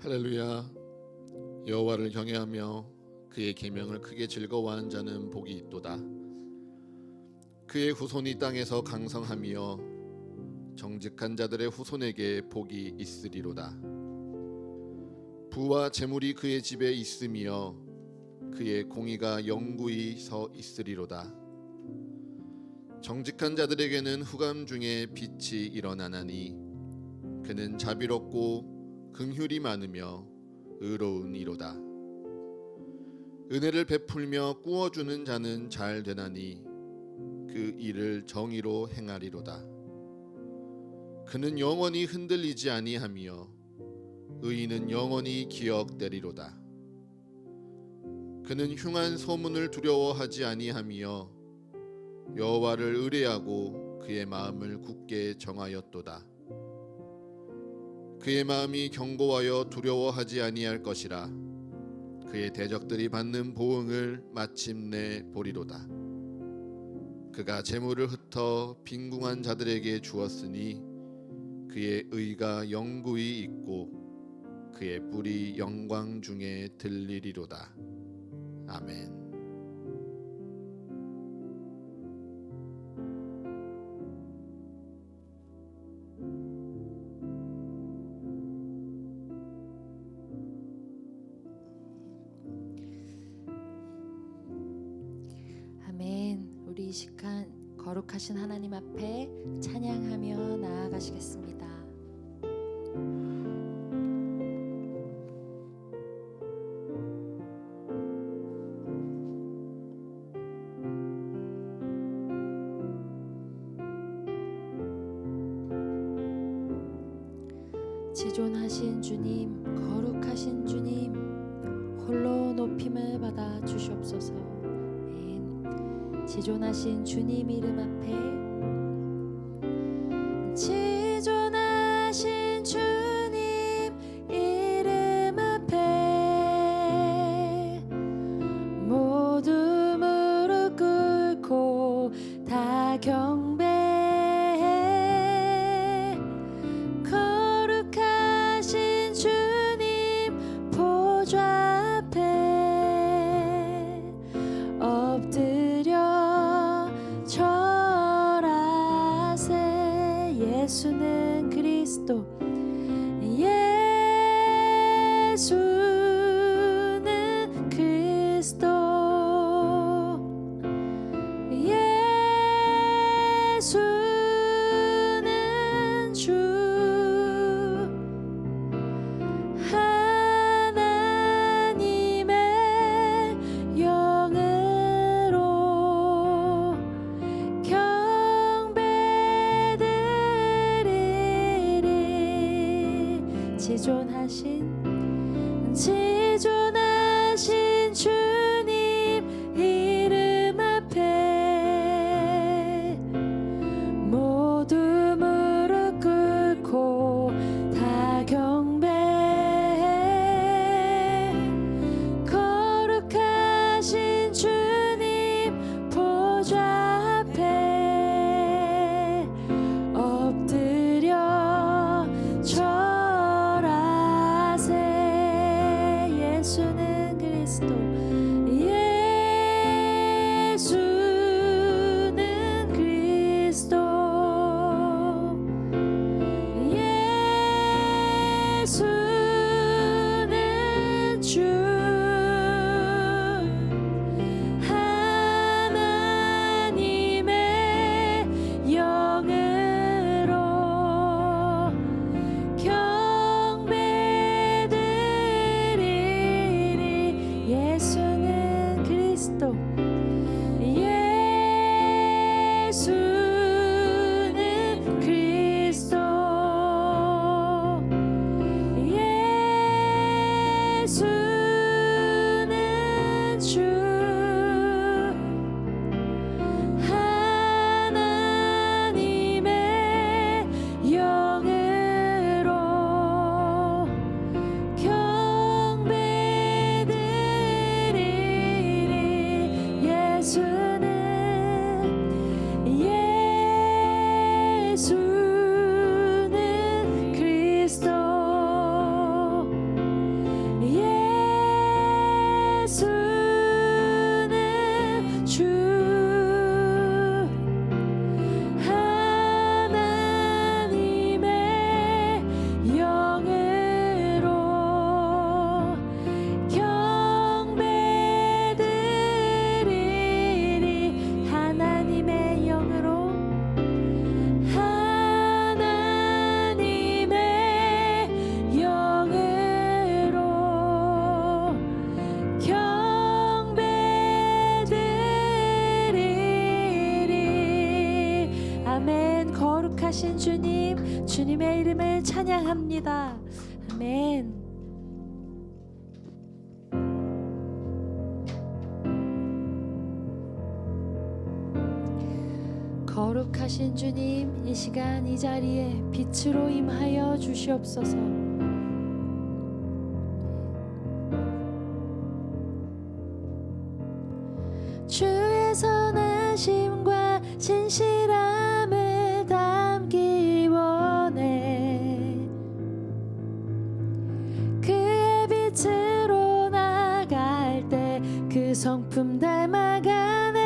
할렐루야. 여호와를 경외하며 그의 계명을 크게 즐거워하는 자는 복이 있도다. 그의 후손이 땅에서 강성하며 정직한 자들의 후손에게 복이 있으리로다. 부와 재물이 그의 집에 있으며 그의 공의가 영구히 서 있으리로다. 정직한 자들에게는 후감 중에 빛이 일어나나니 그는 자비롭고 긍휼이 많으며 의로운 이로다. 은혜를 베풀며 꾸어주는 자는 잘 되나니 그 일을 정의로 행하리로다. 그는 영원히 흔들리지 아니하며 의인은 영원히 기억되리로다. 그는 흉한 소문을 두려워하지 아니하며 여호와를 의뢰하고 그의 마음을 굳게 정하였도다. 그의 마음이 견고하여 두려워하지 아니할 것이라. 그의 대적들이 받는 보응을 마침내 보리로다. 그가 재물을 흩어 빈궁한 자들에게 주었으니 그의 의가 영구히 있고 그의 뿔이 영광 중에 들리리로다. 아멘. 아멘. 우리 이 시간 거룩하신 하나님 앞에 찬양하며 나아가시겠습니다. 지존하신 주님, 거룩하신 주님, 홀로 높임을 받아 주시옵소서. 아멘. 지존하신 주님 이름 앞에, 지존하신 주님 이름 앞에 모두 무릎 꿇고 다 경배해. 거룩하신 주님 보좌 앞에 엎드려 절하세. 예수는 그리스도, 예수는 그리스도, 예수는 주. 하나님의 영으로 경배드리리. 지존하신 주님 이름 앞에 모두 무릎 꿇고 다 경배해. 거룩하신 주님 보좌 앞에 엎드려 절하세. 주님의 이름을 찬양합니다. 아멘. 거룩하신 주님, 이 시간 이 자리에 빛으로 임하여 주시옵소서. 주의 선하심과 진실함을 담기 원해. 그의 빛으로 나갈 때 그 성품 닮아가네.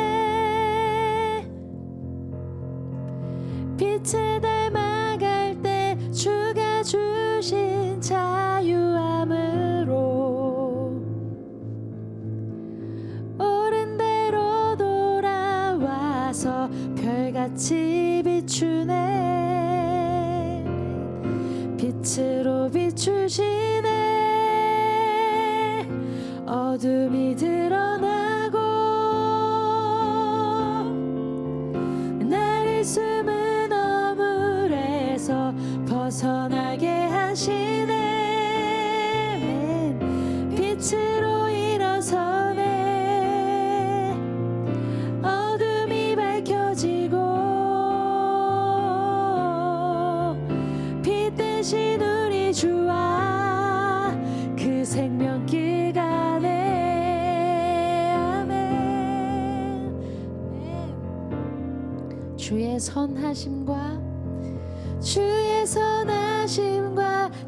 빛을 닮아갈 때 주가 주신 자유함으로 옳은 대로 돌아와서 별같이 비추네. 빛으로 비추시네. 어둠이 드러나고 나를 숨은 어물에서 벗어나게 하시네. 빛으로 일어서네. 어둠이 밝혀지고 빛 대신 우리 주와 그 생명길 가네. 아멘. 주의 선하심과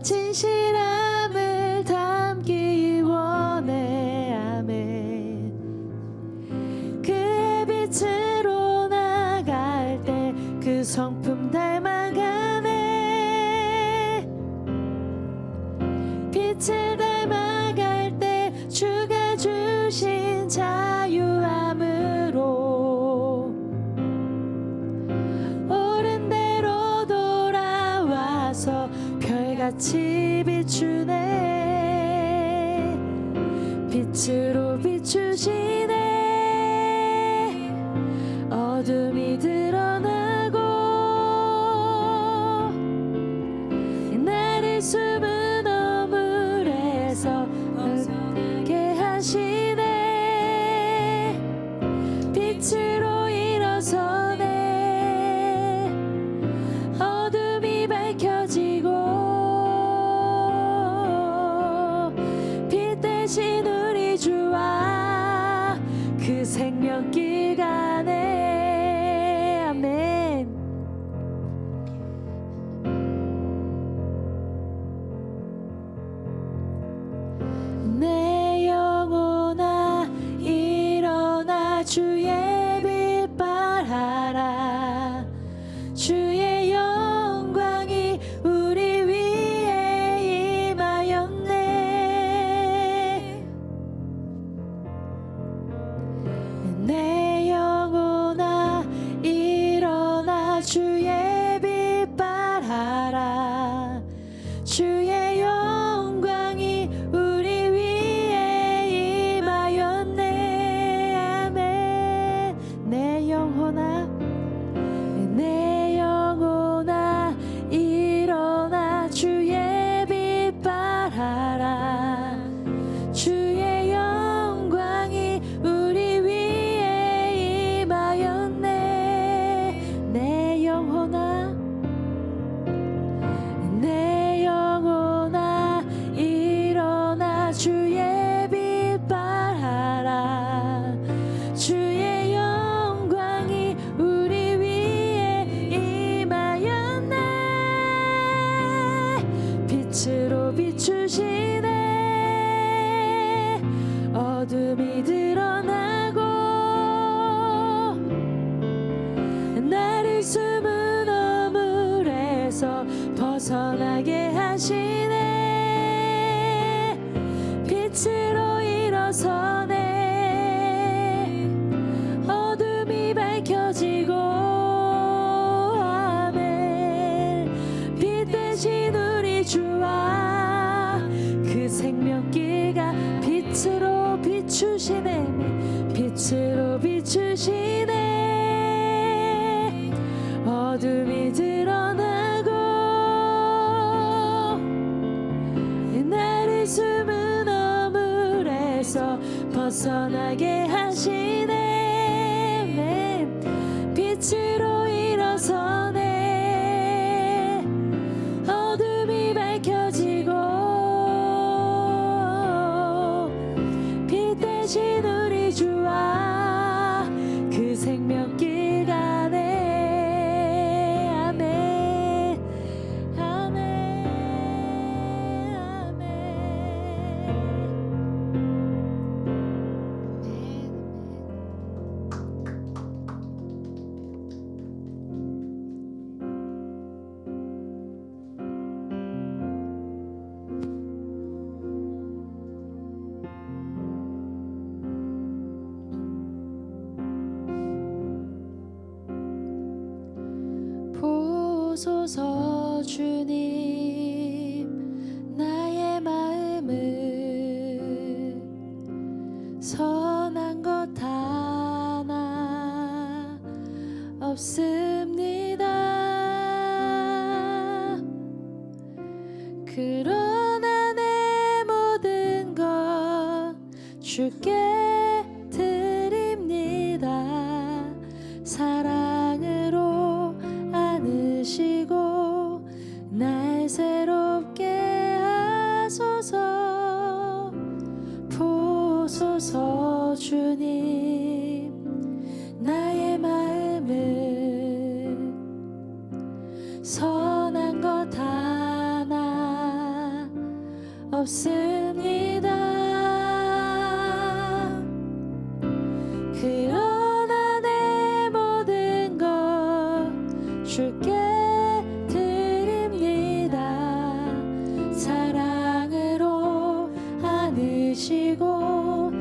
진실함을 담기 원해. 아멘. 그의 빛으로 나갈 때 그 성품 닮아가네. 빛을 닮아갈 때 주가 주신 자유함으로 옳은 대로 돌아와서 별같이 비추네. 빛으로 비추시네. 어둠이 드러나고 나를 숨은 어물에서 벗어나게 하시네. 빛으로 일어서네. 어둠이 밝혀지고 빛 대신 우리 주와 그 생명길 가네. 아멘. 내 영혼아 일어나 주의 빛 발하라. 주의 영광이 우리 위에 임하였네. 내 영혼아 일어나 주의 빛 발하라. 주의 영광이 우리 위에 임하였네. 아멘. 내 영혼아 일어나 주의 빛 발하라. 주의 영광이 우리 위에 임하였네. 내 영혼아 일어나 주의 빛 발하라. 주의 영광이 우리 위에 임하였네. 빛으로 비추시네. 어둠이 드러나고 나를 숨은 어물에서 벗어나게 하시네. 빛으로 일어서네. 어둠이 밝혀지고 아멘. 빛 대신 우리 주와 그 생명길가 빛으로 비추시네. 빛으로 비추시네. 어둠이 드러나고 벗어나게 하시네. 빛으로 일어서네. 어둠이 밝혀지고 빛 대신 우리 주와 그 생명길 가네. 아멘 아멘 보소서 주님 나의 마음을 선한 것 하나 없습니다. 그러나 내 모든 것 주께 드립니다. 사랑으로 안으시고 날 새롭게 하소서. 보소서 주님 나의 마음을 선한 것 하나 없습니다. 그러나 내 모든 것 주께 드립니다. 사랑으로 안으시고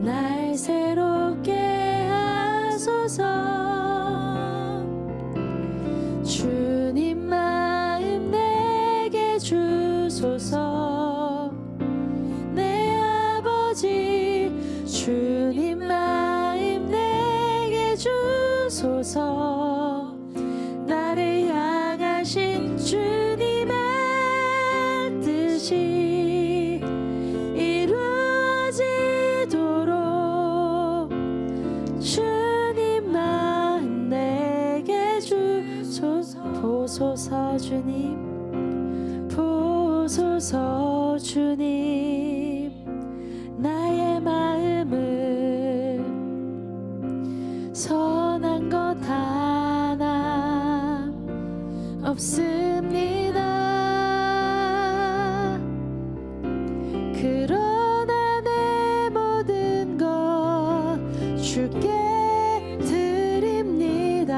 날 새롭게 하소서. 주님 마음 내게 주소서. 내 아버지 주님 마음 내게 주소서. 나를 향하신 주님의 뜻이 이루어지도록 주님 마음 내게 주소서. 보소서 주님 보소서 주님 나의 마음을 선한 것 하나 없습니다. 그러나 내 모든 것 주께 드립니다.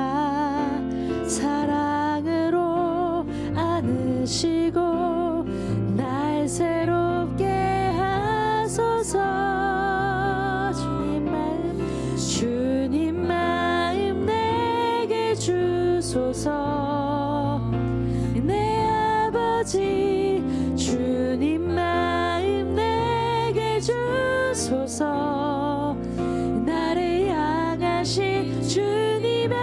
사랑으로 안으시고 날 새롭게 하소서. 주님 마음 내게 주소서. 내 아버지 주님 마음 내게 주소서. 나를 향하신 주님의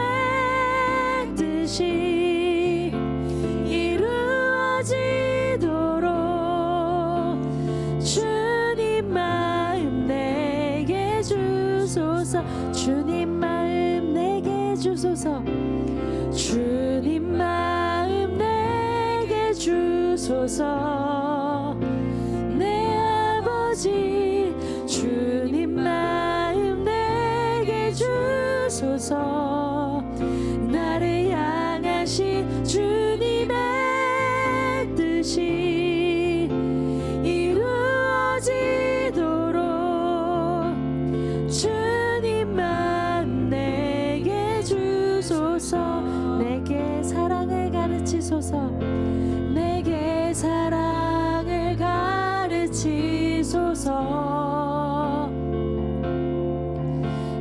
뜻이 이루어지도록 주님 마음 내게 주소서. 주님 마음 내게 주소서. 주님 마음 내게 주소서. 내 아버지 주님 마음 내게 주소서. 나를 향하신 주님의 뜻이 이루어지도록 주님 마음 내게 주소서. 내게 사랑을 가르치소서. 내게 사랑을 가르치소서.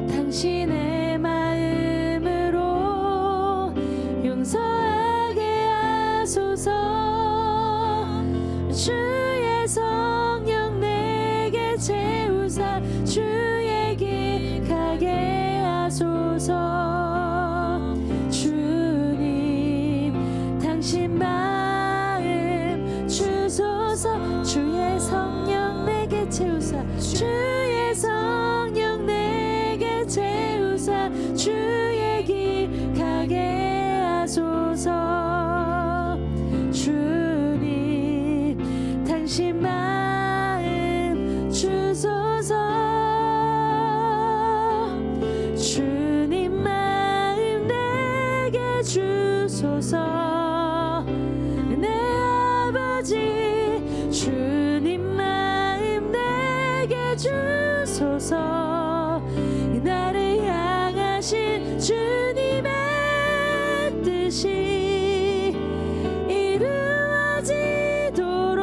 당신의 마음으로 용서하게 하소서. 주의 성령 내게 채우사 주의 길 가게 하소서. 주님 당신 마음 주소서. 주의 성령 내게 채우사 주의 성령 주님의 뜻이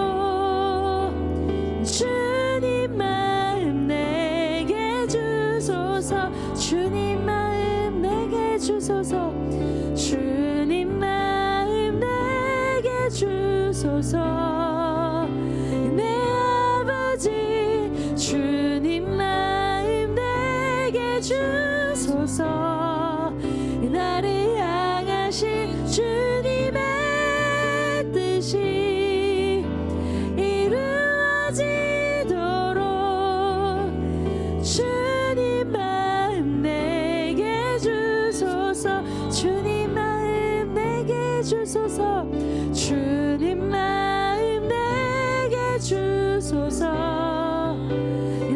이루어지도록 주님 마음 내게 주소서. 주님 마음 내게 주소서. 주님 마음 내게 주소서. 내 아버지 주님 마음 내게 주소서. 나를 향하신 주님의 뜻이 이루어지도록 주님 마음 내게 주소서. 주님 마음 내게 주소서. 주님 마음 내게 주소서.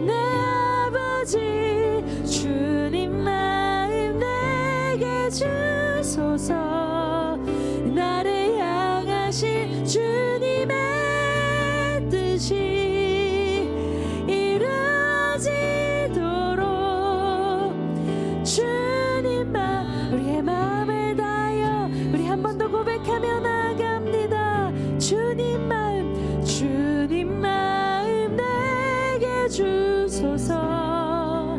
내 아버지 주님 마음 내게 주소서. 나를 향하신 주님의 뜻이 이루어지도록 주님 마음 우리의 마음을 다하여 우리 한 번 더 고백하며 나아갑니다. 주님 마음 내게 주소서.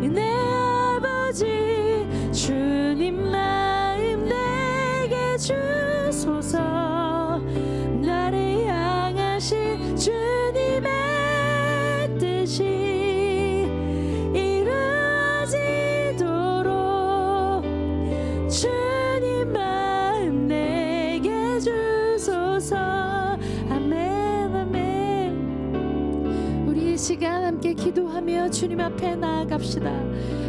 내 아버지 주님 마음 내게 주소서. 나를 향하신 주님의 뜻이 이루어지도록 주님 마음 내게 주소서. 아멘 아멘. 우리 이 시간 함께 기도하며 주님 앞에 나아갑시다.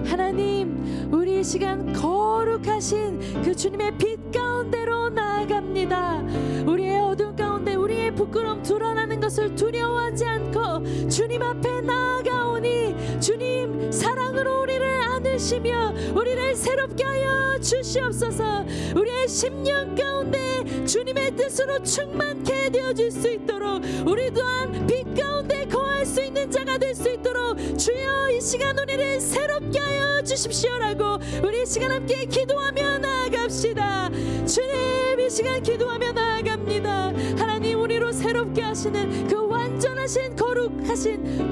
하나님, 우리 이 시간 거룩하신 그 주님의 빛 가운데로 나아갑니다. 우리의 어두운 가운데 우리의 부끄러움 드러나는 것을 두려워하지 않고 주님 앞에 나아가오니 주님 사랑으로 우리를 안으시며 우리를 새롭게 하여 주시옵소서. 우리의 심령 가운데 주님의 뜻으로 충만케 되어질 수 있도록 우리 또한 빛 가운데 거할 수 있는 자가 될 수 있도록 주여 이 시간 우리를 새롭게 하여 주십시오라고 우리 이 시간 함께 기도하며 나아갑시다. 주님, 이 시간 기도하며 나아갑니다. 하나님, 우리로 새롭게 하시는 그 완전하신 거룩하신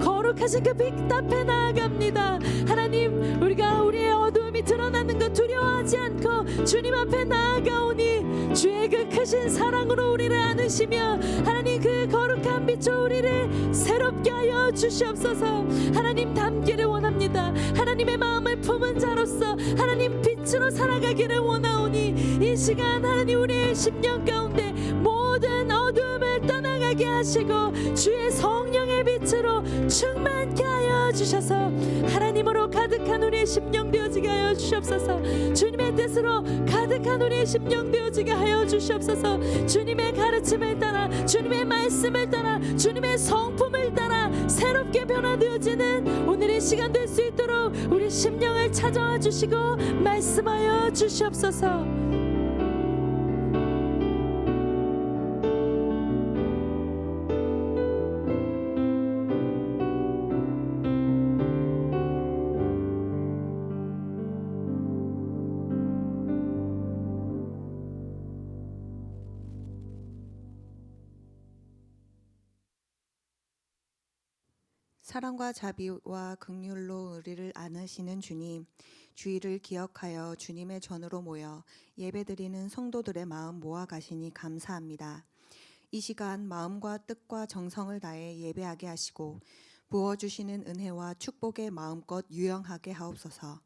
그 빛 앞에 나아갑니다. 하나님, 우리가 우리의 어두움이 드러나는 것 두려워하지 않고 주님 앞에 나아가오니 주의 그 크신 사랑으로 우리를 안으시며 하나님 그 거룩한 빛으로 우리를 새롭게 하여 주시옵소서. 하나님, 담기를 원합니다. 하나님의 마음을 품은 자로서 하나님 빛으로 살아가기를 원하오니 이 시간 하나님 우리의 심령 가운데 모든 어둠을 떠나가게 하시고 주의 성령의 빛으로 충만케 하여 주셔서 하나님으로 가득한 우리의 심령 되어지게 하여 주시옵소서. 주님의 뜻으로 가득한 우리의 심령 되어지게 하여 주시옵소서. 주님의 가르침을 따라 주님의 말씀을 따라 주님의 성품을 따라 새롭게 변화되어지는 오늘의 시간 될 수 있도록 우리 심령을 찾아와 주시고 말씀하여 주시옵소서. 사랑과 자비와 긍휼로 우리를 안으시는 주님, 주의를 기억하여 주님의 전으로 모여 예배드리는 성도들의 마음 모아가시니 감사합니다. 이 시간 마음과 뜻과 정성을 다해 예배하게 하시고 부어주시는 은혜와 축복의 마음껏 유영하게 하옵소서.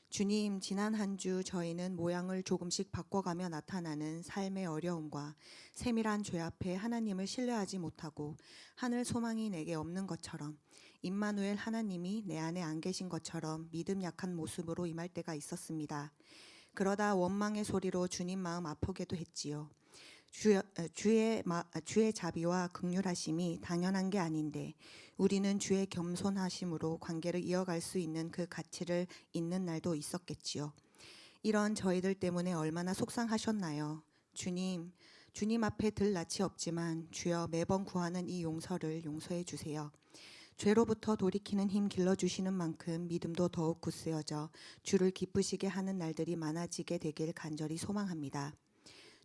주님, 지난 한 주 저희는 모양을 조금씩 바꿔가며 나타나는 삶의 어려움과 세밀한 죄 앞에 하나님을 신뢰하지 못하고 하늘 소망이 내게 없는 것처럼 임마누엘 하나님이 내 안에 안 계신 것처럼 믿음 약한 모습으로 임할 때가 있었습니다. 그러다 원망의 소리로 주님 마음 아프게도 했지요. 주의 자비와 긍휼하심이 당연한 게 아닌데 우리는 주의 겸손하심으로 관계를 이어갈 수 있는 그 가치를 잊는 날도 있었겠지요. 이런 저희들 때문에 얼마나 속상하셨나요? 주님 앞에 들 낯이 없지만 주여 매번 구하는 이 용서를 용서해 주세요. 죄로부터 돌이키는 힘 길러주시는 만큼 믿음도 더욱 굳세어져 주를 기쁘시게 하는 날들이 많아지게 되길 간절히 소망합니다.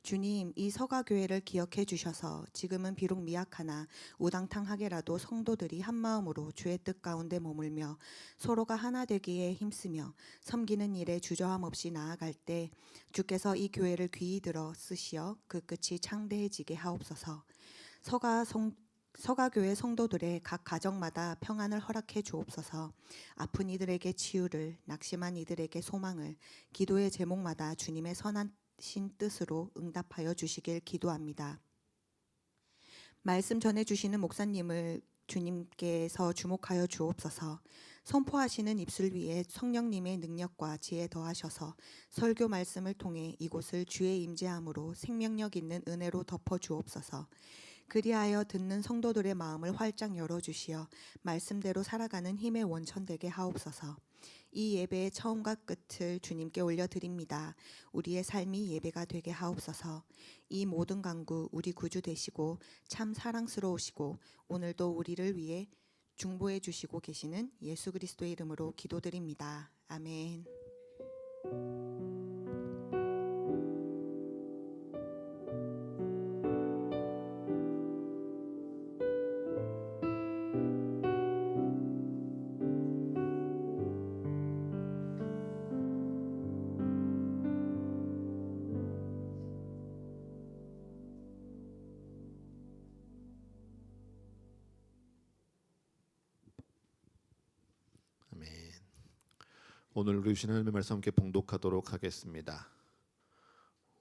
주님, 이 서가교회를 기억해 주셔서 지금은 비록 미약하나 우당탕하게라도 성도들이 한마음으로 주의 뜻 가운데 머물며 서로가 하나 되기에 힘쓰며 섬기는 일에 주저함 없이 나아갈 때 주께서 이 교회를 귀히 들어 쓰시어 그 끝이 창대해지게 하옵소서. 서가교회 성도들의 각 가정마다 평안을 허락해 주옵소서. 아픈 이들에게 치유를, 낙심한 이들에게 소망을, 기도의 제목마다 주님의 선한 신 뜻으로 응답하여 주시길 기도합니다. 말씀 전해주시는 목사님을 주님께서 주목하여 주옵소서. 선포하시는 입술 위에 성령님의 능력과 지혜 더하셔서 설교 말씀을 통해 이곳을 주의 임재함으로 생명력 있는 은혜로 덮어 주옵소서. 그리하여 듣는 성도들의 마음을 활짝 열어주시어 말씀대로 살아가는 힘의 원천 되게 하옵소서. 이 예배의 처음과 끝을 주님께 올려드립니다. 우리의 삶이 예배가 되게 하옵소서. 이 모든 간구 우리 구주 되시고 참 사랑스러우시고 오늘도 우리를 위해 중보해 주시고 계시는 예수 그리스도의 이름으로 기도드립니다. 아멘. 아멘. 오늘 우리 주신 하나님의 말씀 함께 봉독하도록 하겠습니다.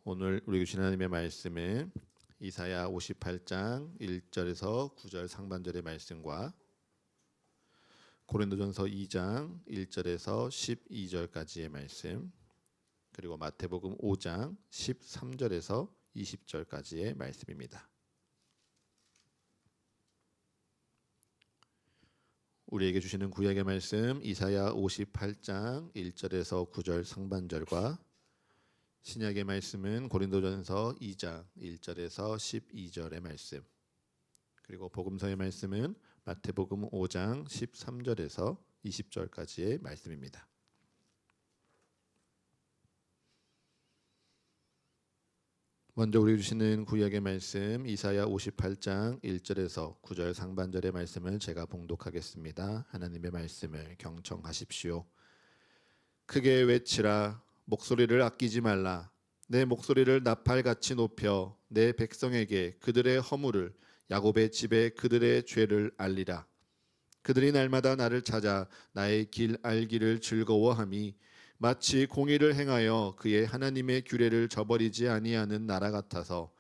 오늘 우리 주신 하나님의 말씀은 이사야 58장 1절에서 9절 상반절의 말씀과 고린도전서 2장 1절에서 12절까지의 말씀, 그리고 마태복음 5장 13절에서 20절까지의 말씀입니다. 우리에게 주시는 구약의 말씀 이사야 58장 1절에서 9절 상반절과 신약의 말씀은 고린도전서 2장 1절에서 12절의 말씀, 그리고 복음서의 말씀은 마태복음 5장 13절에서 20절까지의 말씀입니다. 먼저 우리 주시는 구약의 말씀 이사야 58장 1절에서 9절 상반절의 말씀을 제가 봉독하겠습니다. 하나님의 말씀을 경청하십시오. 크게 외치라. 목소리를 아끼지 말라. 내 목소리를 나팔같이 높여 내 백성에게 그들의 허물을, 야곱의 집에 그들의 죄를 알리라. 그들이 날마다 나를 찾아 나의 길 알기를 즐거워함이 마치 공의를 행하여 그의 하나님의 규례를 저버리지 아니하는 나라 같아서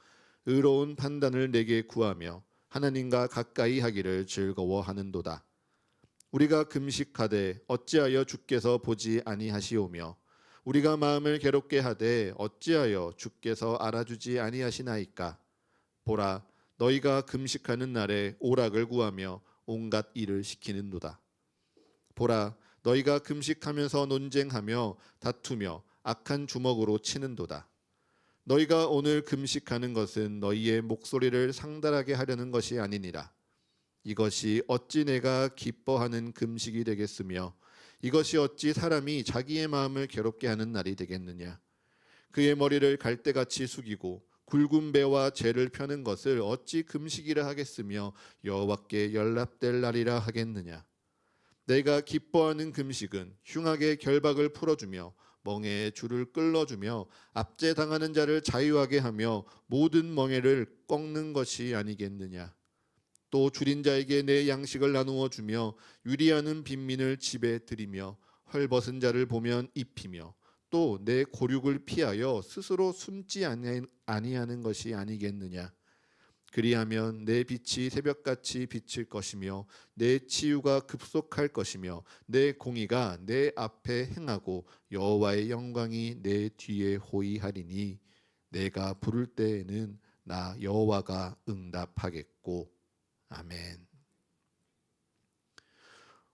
의로운 판단을 내게 구하며 하나님과 가까이 하기를 즐거워하는도다. 우리가 금식하되 어찌하여 주께서 보지 아니하시오며 우리가 마음을 괴롭게 하되 어찌하여 주께서 알아주지 아니하시나이까. 보라, 너희가 금식하는 날에 오락을 구하며 온갖 일을 시키는도다. 보라, 너희가 금식하면서 논쟁하며 다투며 악한 주먹으로 치는도다. 너희가 오늘 금식하는 것은 너희의 목소리를 상달하게 하려는 것이 아니니라. 이것이 어찌 내가 기뻐하는 금식이 되겠으며 이것이 어찌 사람이 자기의 마음을 괴롭게 하는 날이 되겠느냐. 그의 머리를 갈대같이 숙이고 굵은 배와 재를 펴는 것을 어찌 금식이라 하겠으며 여호와께 연락될 날이라 하겠느냐. 내가 기뻐하는 금식은 흉악의 결박을 풀어주며 멍에의 줄을 끌어주며 압제당하는 자를 자유하게 하며 모든 멍에를 꺾는 것이 아니겠느냐. 또 줄인 자에게 내 양식을 나누어 주며 유리하는 빈민을 집에 들이며 헐벗은 자를 보면 입히며 또 내 고륙을 피하여 스스로 숨지 아니하는 것이 아니겠느냐. 그리하면 내 빛이 새벽같이 비칠 것이며 내 치유가 급속할 것이며 내 공의가 내 앞에 행하고 여호와의 영광이 내 뒤에 호위하리니 내가 부를 때에는 나 여호와가 응답하겠고. 아멘.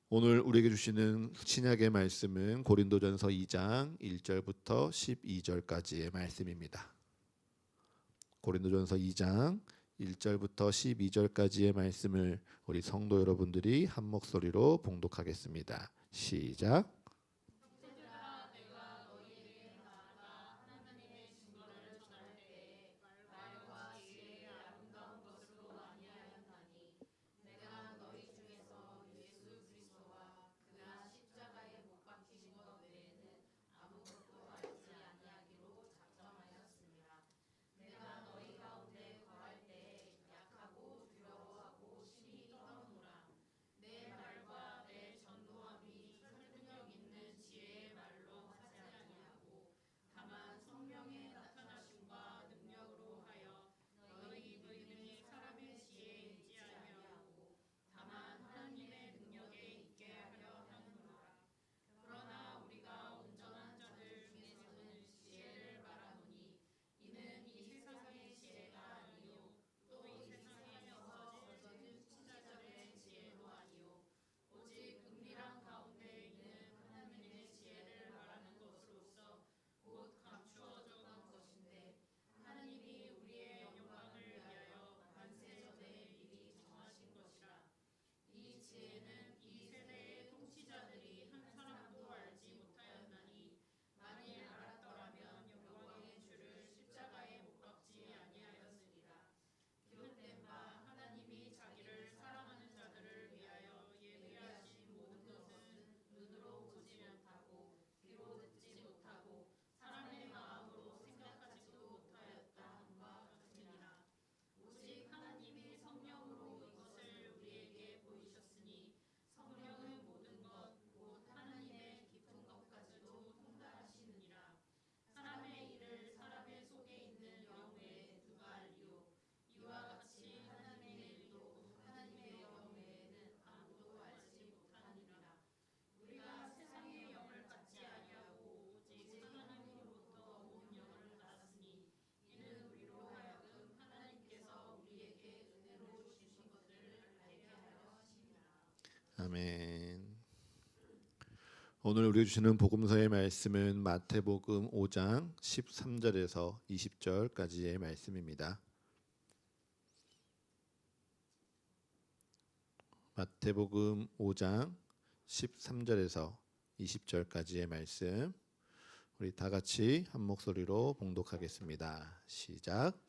오늘 우리에게 주시는 신약의 말씀은 고린도전서 2장 1절부터 12절까지의 말씀입니다. 고린도전서 2장 1절부터 12절까지의 말씀을 우리 성도 여러분들이 한 목소리로 봉독하겠습니다. 시작. 아멘. 오늘 우리 주시는 복음서의 말씀은 마태복음 5장 13절에서 20절까지의 말씀입니다. 마태복음 5장 13절에서 20절까지의 말씀 우리 다 같이 한 목소리로 봉독하겠습니다. 시작.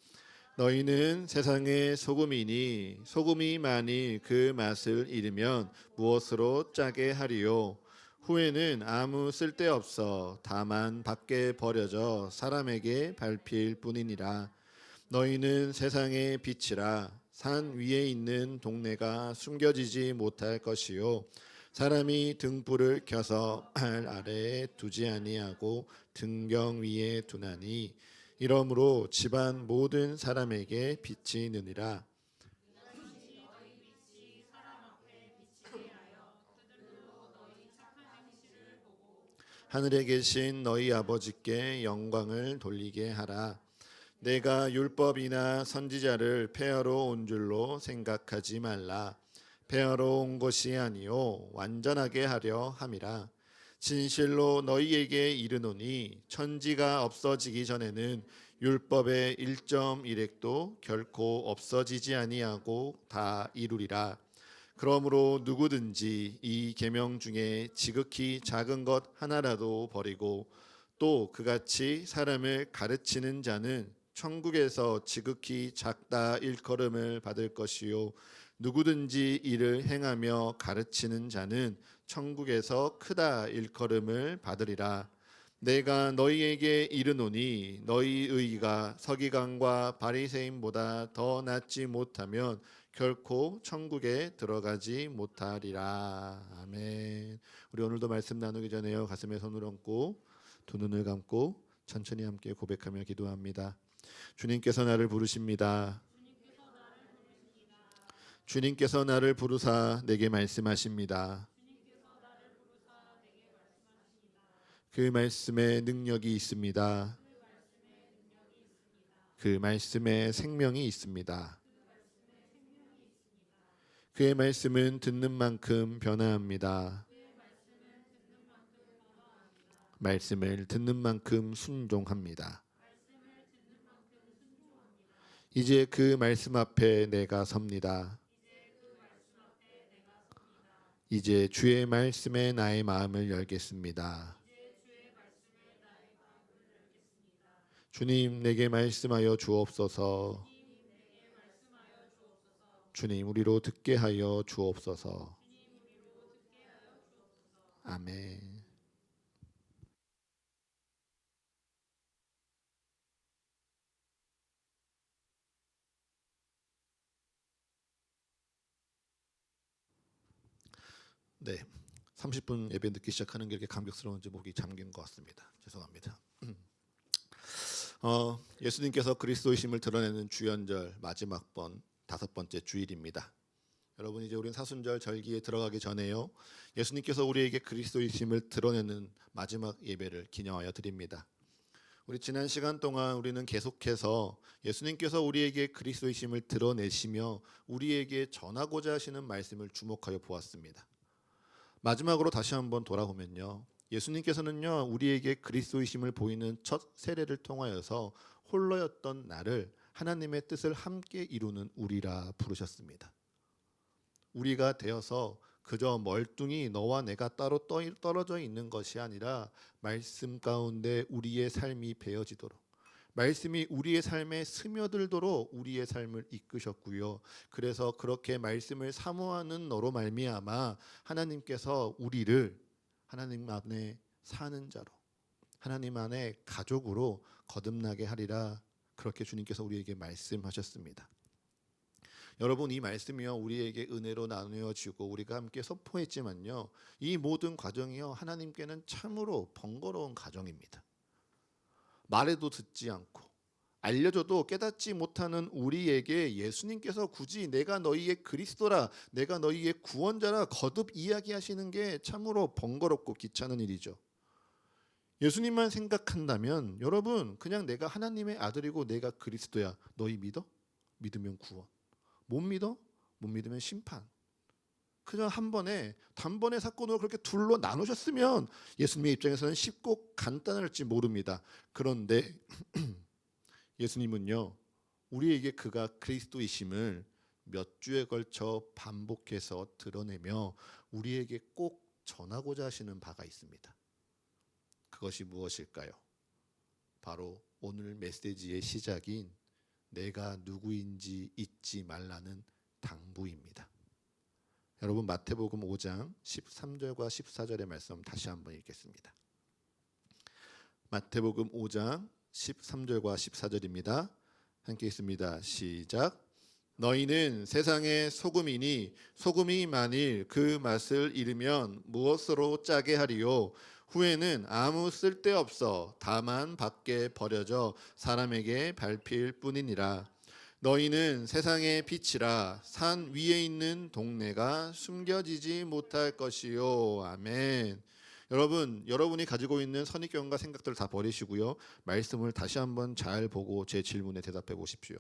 너희는 세상의 소금이니 소금이 만일 그 맛을 잃으면 무엇으로 짜게 하리요? 후에는 아무 쓸데없어 다만 밖에 버려져 사람에게 밟힐 뿐이니라. 너희는 세상의 빛이라. 산 위에 있는 동네가 숨겨지지 못할 것이요 사람이 등불을 켜서 발 아래에 두지 아니하고 등경 위에 두나니 이러므로 집안 모든 사람에게 빛이 느니라. 하늘에 계신 너희 아버지께 영광을 돌리게 하라. 내가 율법이나 선지자를 폐하러 온 줄로 생각하지 말라. 폐하러 온 것이 아니요 완전하게 하려 함이라. 진실로 너희에게 이르노니 천지가 없어지기 전에는 율법의 1.1획도 결코 없어지지 아니하고 다 이루리라. 그러므로 누구든지 이 계명 중에 지극히 작은 것 하나라도 버리고 또 그같이 사람을 가르치는 자는 천국에서 지극히 작다 일컬음을 받을 것이요 누구든지 이를 행하며 가르치는 자는 천국에서 크다 일컬음을 받으리라. 내가 너희에게 이르노니 너희 의가 서기관과 바리새인보다 더 낫지 못하면 결코 천국에 들어가지 못하리라. 아멘. 우리 오늘도 말씀 나누기 전에요 가슴에 손을 얹고 두 눈을 감고 천천히 함께 고백하며 기도합니다. 주님께서 나를 부르십니다. 주님께서 나를 부르사 내게 말씀하십니다. 그 말씀에 능력이 있습니다. 그 말씀에 생명이 있습니다. 그의 말씀은 듣는 만큼 변화합니다. 말씀을 듣는 만큼 순종합니다. 이제 그 말씀 앞에 내가 섭니다. 이제 주의 말씀에 나의 마음을 열겠습니다. 주님, 내게 말씀하여 주옵소서. 주님, 우리로 듣게 하여 주옵소서. 아멘. 네, 30분 예배 늦게 시작하는 게 이렇게 감격스러운지 목이 잠긴 것 같습니다. 죄송합니다. 예수님께서 그리스도이심을 드러내는 주연절 마지막 번 5번째 주일입니다. 여러분, 이제 우리는 사순절 절기에 들어가기 전에요, 예수님께서 우리에게 그리스도이심을 드러내는 마지막 예배를 기념하여 드립니다. 우리 지난 시간 동안 우리는 계속해서 예수님께서 우리에게 그리스도이심을 드러내시며 우리에게 전하고자 하시는 말씀을 주목하여 보았습니다. 마지막으로 다시 한번 돌아보면요, 예수님께서는요, 우리에게 그리스도이심을 보이는 첫 세례를 통하여서 홀로였던 나를 하나님의 뜻을 함께 이루는 우리라 부르셨습니다. 우리가 되어서 그저 멀뚱히 너와 내가 따로 떨어져 있는 것이 아니라 말씀 가운데 우리의 삶이 배어지도록, 말씀이 우리의 삶에 스며들도록 우리의 삶을 이끄셨고요. 그래서 그렇게 말씀을 사모하는 너로 말미암아 하나님께서 우리를 하나님 안에 사는 자로, 하나님 안에 가족으로 거듭나게 하리라, 그렇게 주님께서 우리에게 말씀하셨습니다. 여러분, 이 말씀이요, 우리에게 은혜로 나누어지고 우리가 함께 선포했지만요, 이 모든 과정이요, 하나님께는 참으로 번거로운 과정입니다. 말해도 듣지 않고 알려줘도 깨닫지 못하는 우리에게 예수님께서 굳이 내가 너희의 그리스도라, 내가 너희의 구원자라 거듭 이야기하시는 게 참으로 번거롭고 귀찮은 일이죠. 예수님만 생각한다면 여러분, 그냥 내가 하나님의 아들이고 내가 그리스도야, 너희 믿어? 믿으면 구원. 못 믿어? 못 믿으면 심판. 그냥 한 번에 단번에 사건으로 그렇게 둘로 나누셨으면 예수님의 입장에서는 쉽고 간단할지 모릅니다. 그런데 예수님은요, 우리에게 그가 그리스도이심을 몇 주에 걸쳐 반복해서 드러내며 우리에게 꼭 전하고자 하시는 바가 있습니다. 그것이 무엇일까요? 바로 오늘 메시지의 시작인 내가 누구인지 잊지 말라는 당부입니다. 여러분, 마태복음 5장 13절과 14절의 말씀 다시 한번 읽겠습니다. 마태복음 5장 13절과 14절입니다. 함께 읽습니다. 시작. 너희는 세상의 소금이니 소금이 만일 그 맛을 잃으면 무엇으로 짜게 하리요? 후에는 아무 쓸데없어 다만 밖에 버려져 사람에게 밟힐 뿐이니라. 너희는 세상의 빛이라. 산 위에 있는 동네가 숨겨지지 못할 것이요. 아멘. 여러분이 가지고 있는 선입견과 생각들을 다 버리시고요, 말씀을 다시 한번 잘 보고 제 질문에 대답해 보십시오.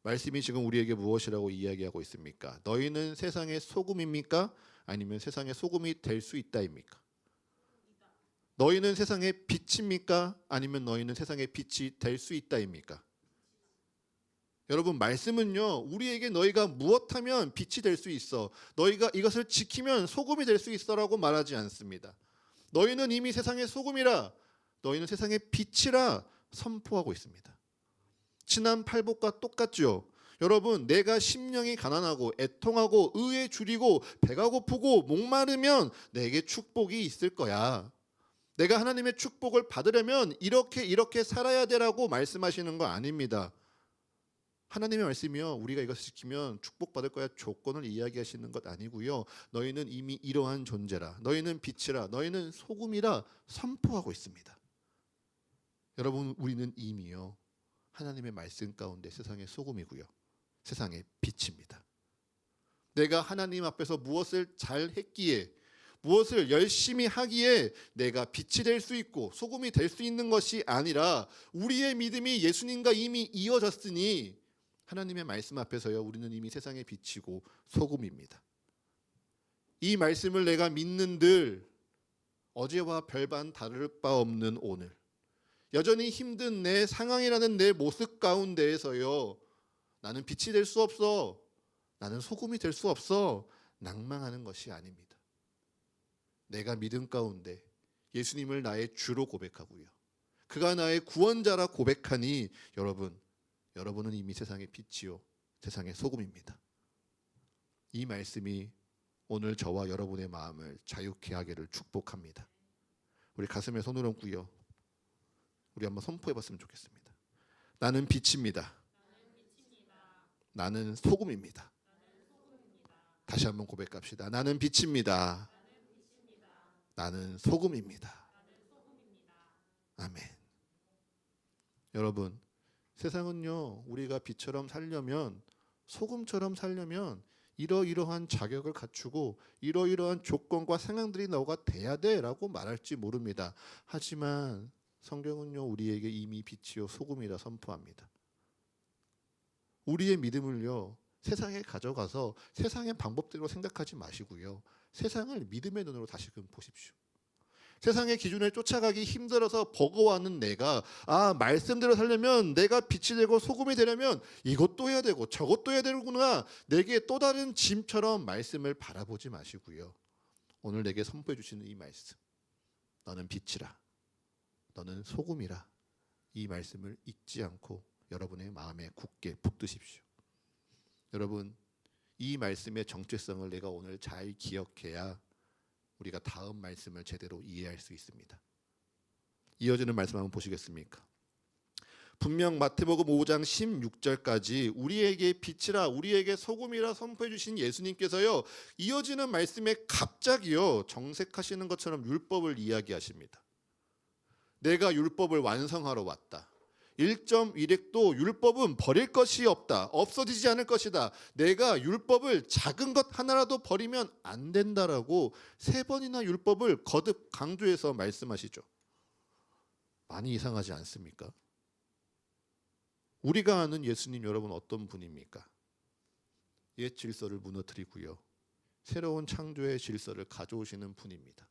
말씀이 지금 우리에게 무엇이라고 이야기하고 있습니까? 너희는 세상의 소금입니까? 아니면 세상의 소금이 될 수 있다입니까? 너희는 세상의 빛입니까? 아니면 너희는 세상의 빛이 될 수 있다입니까? 여러분, 말씀은요, 우리에게 너희가 무엇하면 빛이 될 수 있어, 너희가 이것을 지키면 소금이 될 수 있어라고 말하지 않습니다. 너희는 이미 세상의 소금이라, 너희는 세상의 빛이라 선포하고 있습니다. 지난 팔복과 똑같죠. 여러분, 내가 심령이 가난하고 애통하고 의에 줄이고 배가 고프고 목마르면 내게 축복이 있을 거야. 내가 하나님의 축복을 받으려면 이렇게 살아야 되라고 말씀하시는 거 아닙니다. 하나님의 말씀이요, 우리가 이것을 지키면 축복받을 거야 조건을 이야기하시는 것 아니고요, 너희는 이미 이러한 존재라, 너희는 빛이라, 너희는 소금이라 선포하고 있습니다. 여러분, 우리는 이미요, 하나님의 말씀 가운데 세상의 소금이고요, 세상의 빛입니다. 내가 하나님 앞에서 무엇을 잘 했기에, 무엇을 열심히 하기에 내가 빛이 될 수 있고 소금이 될 수 있는 것이 아니라, 우리의 믿음이 예수님과 이미 이어졌으니 하나님의 말씀 앞에서요, 우리는 이미 세상의 빛이고 소금입니다. 이 말씀을 내가 믿는들 어제와 별반 다를 바 없는 오늘, 여전히 힘든 내 상황이라는 내 모습 가운데에서요, 나는 빛이 될 수 없어. 나는 소금이 될 수 없어. 낭망하는 것이 아닙니다. 내가 믿음 가운데 예수님을 나의 주로 고백하고요. 그가 나의 구원자라 고백하니 여러분은 이미 세상의 빛이요 세상의 소금입니다. 이 말씀이 오늘 저와 여러분의 마음을 자유케 하기를 축복합니다. 우리 가슴에 손을 얹고요. 우리 한번 선포해 봤으면 좋겠습니다. 나는 빛입니다. 나는 소금입니다. 다시 한번 고백합시다. 나는 빛입니다. 나는 소금입니다. 아멘. 여러분, 세상은요, 우리가 빛처럼 살려면, 소금처럼 살려면 이러이러한 자격을 갖추고 이러이러한 조건과 상황들이 너가 돼야 돼라고 말할지 모릅니다. 하지만 성경은요, 우리에게 이미 빛이요 소금이라 선포합니다. 우리의 믿음을요, 세상에 가져가서 세상의 방법대로 생각하지 마시고요, 세상을 믿음의 눈으로 다시금 보십시오. 세상의 기준에 쫓아가기 힘들어서 버거워하는 내가 말씀대로 살려면, 내가 빛이 되고 소금이 되려면 이것도 해야 되고 저것도 해야 되구나, 내게 또 다른 짐처럼 말씀을 바라보지 마시고요, 오늘 내게 선포해 주시는 이 말씀, 너는 빛이라, 너는 소금이라, 이 말씀을 잊지 않고 여러분의 마음에 굳게 붙드십시오. 여러분, 이 말씀의 정체성을 내가 오늘 잘 기억해야 우리가 다음 말씀을 제대로 이해할 수 있습니다. 이어지는 말씀 한번 보시겠습니까? 분명 마태복음 5장 16절까지 우리에게 빛이라, 우리에게 소금이라 선포해 주신 예수님께서요, 이어지는 말씀에 갑자기요 정색하시는 것처럼 율법을 이야기하십니다. 내가 율법을 완성하러 왔다. 1.1획도 율법은 버릴 것이 없다. 없어지지 않을 것이다. 내가 율법을 작은 것 하나라도 버리면 안 된다라고 3번이나 율법을 거듭 강조해서 말씀하시죠. 많이 이상하지 않습니까? 우리가 아는 예수님, 여러분 어떤 분입니까? 옛 질서를 무너뜨리고요, 새로운 창조의 질서를 가져오시는 분입니다.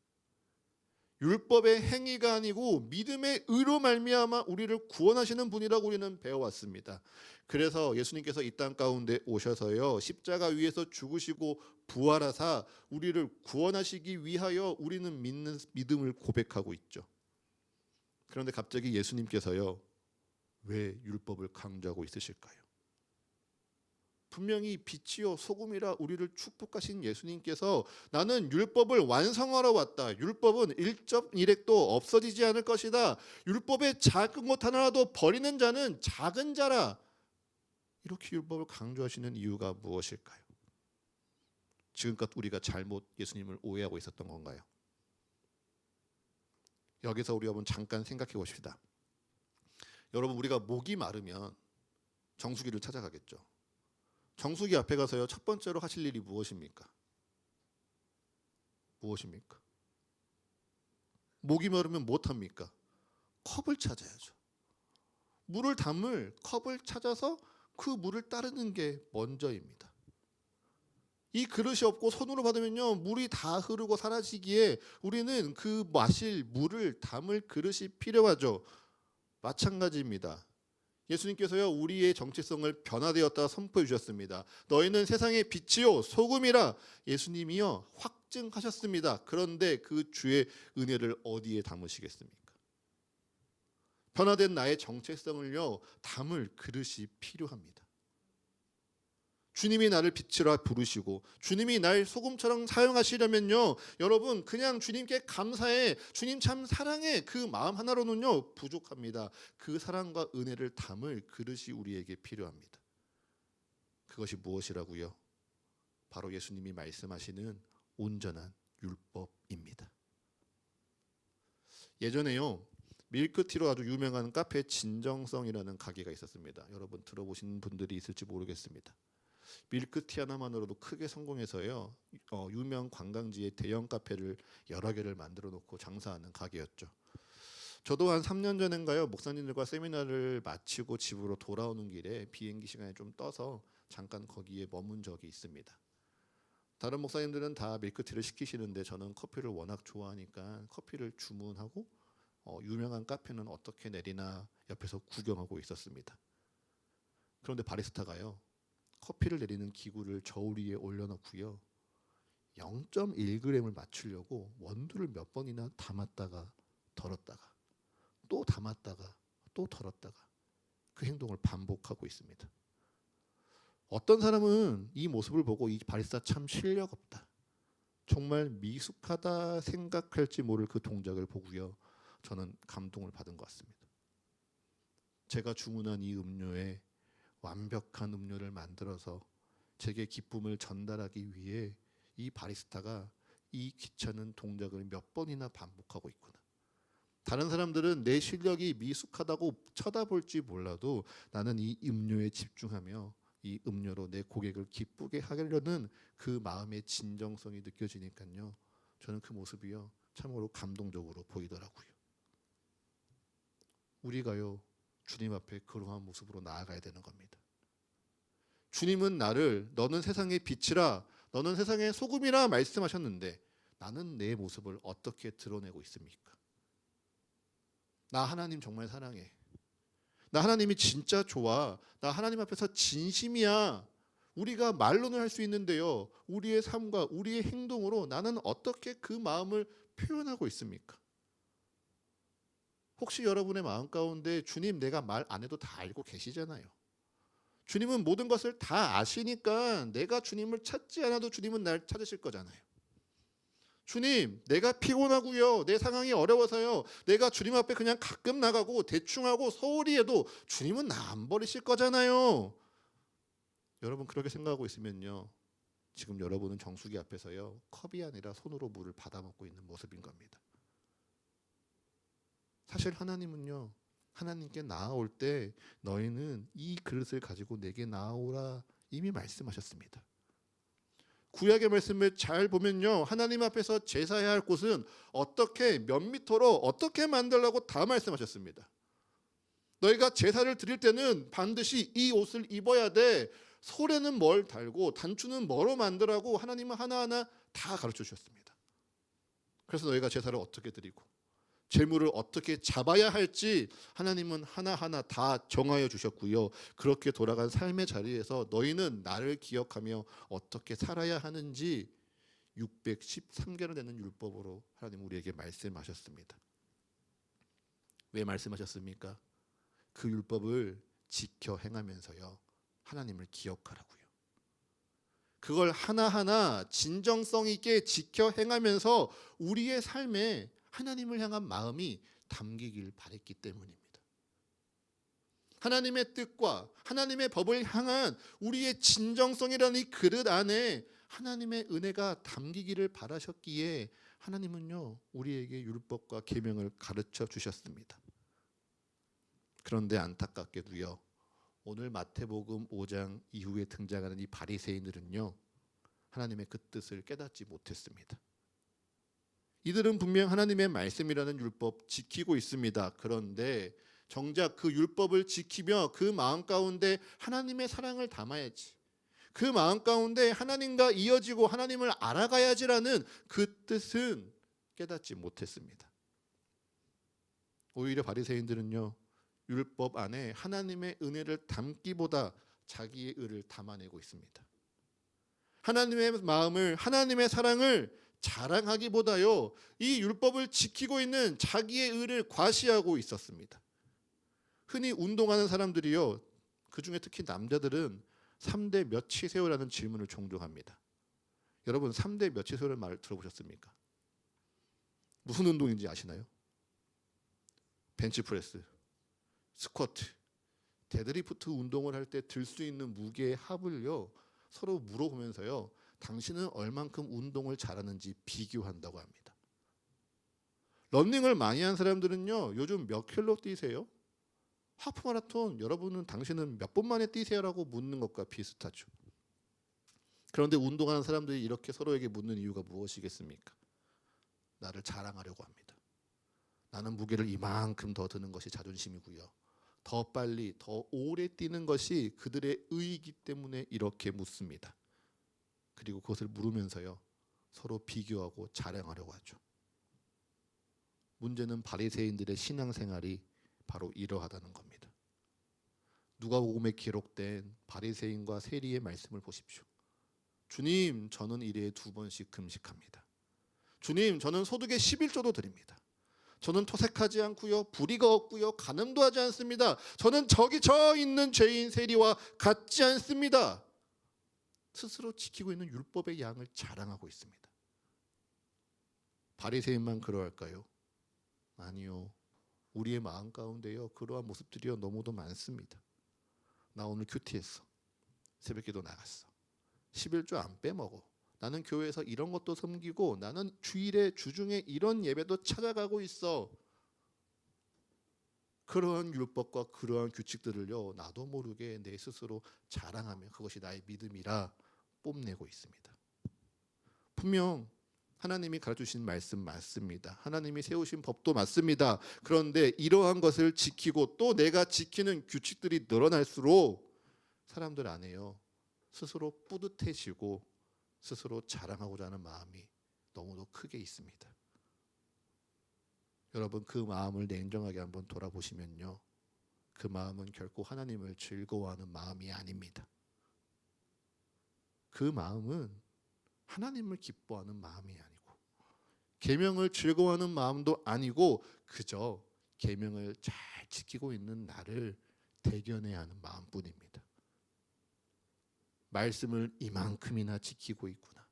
율법의 행위가 아니고 믿음의 의로 말미암아 우리를 구원하시는 분이라고 우리는 배워왔습니다. 그래서 예수님께서 이 땅 가운데 오셔서요, 십자가 위에서 죽으시고 부활하사 우리를 구원하시기 위하여 우리는 믿는 믿음을 고백하고 있죠. 그런데 갑자기 예수님께서요, 왜 율법을 강조하고 있으실까요? 분명히 빛이요 소금이라 우리를 축복하신 예수님께서 나는 율법을 완성하러 왔다. 율법은 1.1획도 없어지지 않을 것이다. 율법의 작은 것 하나라도 버리는 자는 작은 자라. 이렇게 율법을 강조하시는 이유가 무엇일까요? 지금껏 우리가 잘못 예수님을 오해하고 있었던 건가요? 여기서 우리 한번 잠깐 생각해 보십시다. 여러분, 우리가 목이 마르면 정수기를 찾아가겠죠. 정수기 앞에 가서요, 첫 번째로 하실 일이 무엇입니까? 무엇입니까? 목이 마르면 무엇합니까? 컵을 찾아야죠. 물을 담을 컵을 찾아서 그 물을 따르는 게 먼저입니다. 이 그릇이 없고 손으로 받으면요, 물이 다 흐르고 사라지기에 우리는 그 마실 물을 담을 그릇이 필요하죠. 마찬가지입니다. 예수님께서요, 우리의 정체성을 변화되었다 선포해 주셨습니다. 너희는 세상의 빛이요 소금이라 예수님이요 확증하셨습니다. 그런데 그 주의 은혜를 어디에 담으시겠습니까? 변화된 나의 정체성을요 담을 그릇이 필요합니다. 주님이 나를 빛이라 부르시고 주님이 날 소금처럼 사용하시려면요, 여러분 그냥 주님께 감사해, 주님 참 사랑해, 그 마음 하나로는요 부족합니다. 그 사랑과 은혜를 담을 그릇이 우리에게 필요합니다. 그것이 무엇이라고요? 바로 예수님이 말씀하시는 온전한 율법입니다. 예전에요, 밀크티로 아주 유명한 카페 진정성이라는 가게가 있었습니다. 여러분 들어보신 분들이 있을지 모르겠습니다. 밀크티 하나만으로도 크게 성공해서요, 유명 관광지의 대형 카페를 여러 개를 만들어 놓고 장사하는 가게였죠. 저도 한 3년 전인가요, 목사님들과 세미나를 마치고 집으로 돌아오는 길에 비행기 시간에 좀 떠서 잠깐 거기에 머문 적이 있습니다. 다른 목사님들은 다 밀크티를 시키시는데 저는 커피를 워낙 좋아하니까 커피를 주문하고 유명한 카페는 어떻게 내리나 옆에서 구경하고 있었습니다. 그런데 바리스타가요, 커피를 내리는 기구를 저울 위에 올려놓고요, 0.1g을 맞추려고 원두를 몇 번이나 담았다가 덜었다가 또 담았다가 또 덜었다가 그 행동을 반복하고 있습니다. 어떤 사람은 이 모습을 보고 이 바리스타 참 실력 없다, 정말 미숙하다 생각할지 모를 그 동작을 보고요, 저는 감동을 받은 것 같습니다. 제가 주문한 이 음료에 완벽한 음료를 만들어서 제게 기쁨을 전달하기 위해 이 바리스타가 이 귀찮은 동작을 몇 번이나 반복하고 있구나. 다른 사람들은 내 실력이 미숙하다고 쳐다볼지 몰라도 나는 이 음료에 집중하며 이 음료로 내 고객을 기쁘게 하려는 그 마음의 진정성이 느껴지니까요, 저는 그 모습이요 참으로 감동적으로 보이더라고요. 우리가요 주님 앞에 그러한 모습으로 나아가야 되는 겁니다. 주님은 나를 너는 세상의 빛이라 너는 세상의 소금이라 말씀하셨는데 나는 내 모습을 어떻게 드러내고 있습니까? 나 하나님 정말 사랑해. 나 하나님이 진짜 좋아. 나 하나님 앞에서 진심이야. 우리가 말로는 할 수 있는데요, 우리의 삶과 우리의 행동으로 나는 어떻게 그 마음을 표현하고 있습니까? 혹시 여러분의 마음 가운데 주님 내가 말 안 해도 다 알고 계시잖아요. 주님은 모든 것을 다 아시니까 내가 주님을 찾지 않아도 주님은 날 찾으실 거잖아요. 주님 내가 피곤하고요, 내 상황이 어려워서요, 내가 주님 앞에 그냥 가끔 나가고 대충 하고 소홀히 해도 주님은 나 안 버리실 거잖아요. 여러분 그렇게 생각하고 있으면요, 지금 여러분은 정수기 앞에서요 컵이 아니라 손으로 물을 받아먹고 있는 모습인 겁니다. 사실 하나님은요, 하나님께 나아올 때 너희는 이 그릇을 가지고 내게 나아오라 이미 말씀하셨습니다. 구약의 말씀을 잘 보면요, 하나님 앞에서 제사해야 할 곳은 어떻게 몇 미터로 어떻게 만들라고 다 말씀하셨습니다. 너희가 제사를 드릴 때는 반드시 이 옷을 입어야 돼. 소래는 뭘 달고 단추는 뭐로 만들라고 하나님은 하나하나 다 가르쳐 주셨습니다. 그래서 너희가 제사를 어떻게 드리고 재물을 어떻게 잡아야 할지 하나님은 하나하나 다 정하여 주셨고요, 그렇게 돌아간 삶의 자리에서 너희는 나를 기억하며 어떻게 살아야 하는지 613개를 되는 율법으로 하나님 우리에게 말씀하셨습니다. 왜 말씀하셨습니까? 그 율법을 지켜 행하면서요 하나님을 기억하라고요. 그걸 하나하나 진정성 있게 지켜 행하면서 우리의 삶에 하나님을 향한 마음이 담기길 바랬기 때문입니다. 하나님의 뜻과 하나님의 법을 향한 우리의 진정성이라는 이 그릇 안에 하나님의 은혜가 담기기를 바라셨기에 하나님은요 우리에게 율법과 계명을 가르쳐 주셨습니다. 그런데 안타깝게도요, 오늘 마태복음 5장 이후에 등장하는 이 바리새인들은요 하나님의 그 뜻을 깨닫지 못했습니다. 이들은 분명 하나님의 말씀이라는 율법 지키고 있습니다. 그런데 정작 그 율법을 지키며 그 마음 가운데 하나님의 사랑을 담아야지, 그 마음 가운데 하나님과 이어지고 하나님을 알아가야지라는 그 뜻은 깨닫지 못했습니다. 오히려 바리새인들은요 율법 안에 하나님의 은혜를 담기보다 자기의 의를 담아내고 있습니다. 하나님의 마음을, 하나님의 사랑을 자랑하기보다요 이 율법을 지키고 있는 자기의 의를 과시하고 있었습니다. 흔히 운동하는 사람들이요, 그중에 특히 남자들은 3대 몇이세요라는 질문을 종종 합니다. 여러분 3대 몇이세요라는 말 들어보셨습니까? 무슨 운동인지 아시나요? 벤치프레스, 스쿼트, 데드리프트 운동을 할 때 들 수 있는 무게의 합을요 서로 물어보면서요 당신은 얼만큼 운동을 잘하는지 비교한다고 합니다. 러닝을 많이 한 사람들은요 요즘 몇 킬로 뛰세요? 하프 마라톤 여러분은 당신은 몇 분 만에 뛰세요라고 묻는 것과 비슷하죠. 그런데 운동하는 사람들이 이렇게 서로에게 묻는 이유가 무엇이겠습니까? 나를 자랑하려고 합니다. 나는 무게를 이만큼 더 드는 것이 자존심이고요, 더 빨리 더 오래 뛰는 것이 그들의 의이기 때문에 이렇게 묻습니다. 그리고 그것을 물으면서요 서로 비교하고 자랑하려고 하죠. 문제는 바리새인들의 신앙생활이 바로 이러하다는 겁니다. 누가복음에 기록된 바리새인과 세리의 말씀을 보십시오. 주님, 저는 일에 2번씩 금식합니다. 주님, 저는 소득의 11조도 드립니다. 저는 토색하지 않고요, 불의가 없고요, 간음도 하지 않습니다. 저는 저기 저 있는 죄인 세리와 같지 않습니다. 스스로 지키고 있는 율법의 양을 자랑하고 있습니다. 바리새인만 그러할까요? 아니요. 우리의 마음 가운데요, 그러한 모습들이요 너무도 많습니다. 나 오늘 큐티했어. 새벽기도 나갔어. 11조 안 빼먹어. 나는 교회에서 이런 것도 섬기고 나는 주일에 주중에 이런 예배도 찾아가고 있어. 그러한 율법과 그러한 규칙들을요 나도 모르게 내 스스로 자랑하며 그것이 나의 믿음이라 뽐내고 있습니다. 분명 하나님이 가르쳐주신 말씀 맞습니다. 하나님이 세우신 법도 맞습니다. 그런데 이러한 것을 지키고 또 내가 지키는 규칙들이 늘어날수록 사람들 안에요 스스로 뿌듯해지고 스스로 자랑하고자 하는 마음이 너무도 크게 있습니다. 여러분, 그 마음을 냉정하게 한번 돌아보시면요, 그 마음은 결코 하나님을 즐거워하는 마음이 아닙니다. 그 마음은 하나님을 기뻐하는 마음이 아니고 계명을 즐거워하는 마음도 아니고 그저 계명을 잘 지키고 있는 나를 대견해야 하는 마음뿐입니다. 말씀을 이만큼이나 지키고 있구나.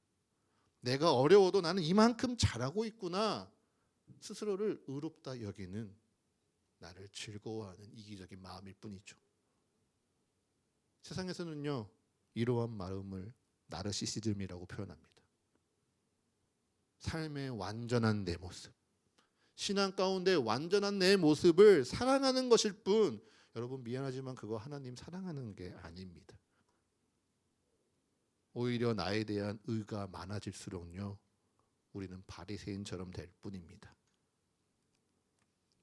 내가 어려워도 나는 이만큼 잘하고 있구나. 스스로를 의롭다 여기는 나를 즐거워하는 이기적인 마음일 뿐이죠. 세상에서는요, 이러한 마음을 나르시시즘이라고 표현합니다. 삶의 완전한 내 모습, 신앙 가운데 완전한 내 모습을 사랑하는 것일 뿐, 여러분 미안하지만 그거 하나님 사랑하는 게 아닙니다. 오히려 나에 대한 의가 많아질수록요 우리는 바리새인처럼 될 뿐입니다.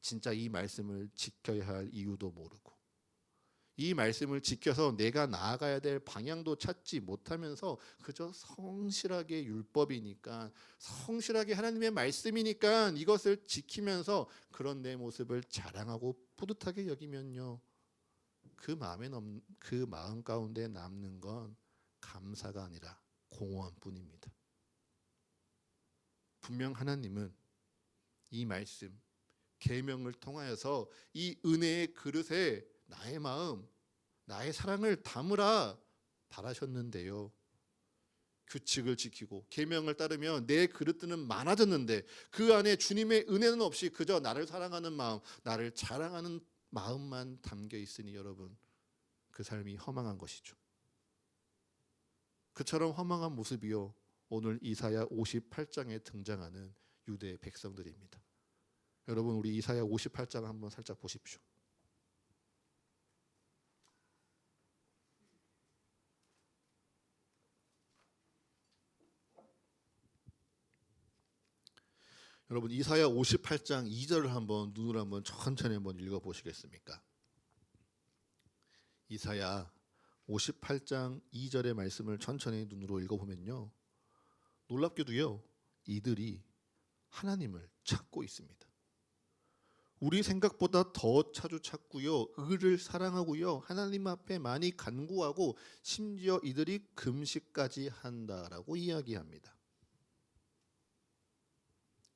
진짜 이 말씀을 지켜야 할 이유도 모르고 이 말씀을 지켜서 내가 나아가야 될 방향도 찾지 못하면서 그저 성실하게 율법이니까, 성실하게 하나님의 말씀이니까 이것을 지키면서 그런 내 모습을 자랑하고 뿌듯하게 여기면요, 그 마음 가운데 남는 건 감사가 아니라 공허함뿐입니다. 분명 하나님은 이 말씀 계명을 통하여서 이 은혜의 그릇에 나의 마음, 나의 사랑을 담으라 바라셨는데요, 규칙을 지키고 계명을 따르면 내 그릇들은 많아졌는데 그 안에 주님의 은혜는 없이 그저 나를 사랑하는 마음, 나를 자랑하는 마음만 담겨 있으니 여러분, 그 삶이 허망한 것이죠. 그처럼 허망한 모습이요 오늘 이사야 58장에 등장하는 유대의 백성들입니다. 여러분, 우리 이사야 58장 한번 살짝 보십시오. 여러분, 이사야 58장 2절을 한번 눈으로 한번 천천히 한번 읽어 보시겠습니까? 이사야 58장 2절의 말씀을 천천히 눈으로 읽어 보면요, 놀랍게도요 이들이 하나님을 찾고 있습니다. 우리 생각보다 더 자주 찾고요, 의를 사랑하고요, 하나님 앞에 많이 간구하고 심지어 이들이 금식까지 한다라고 이야기합니다.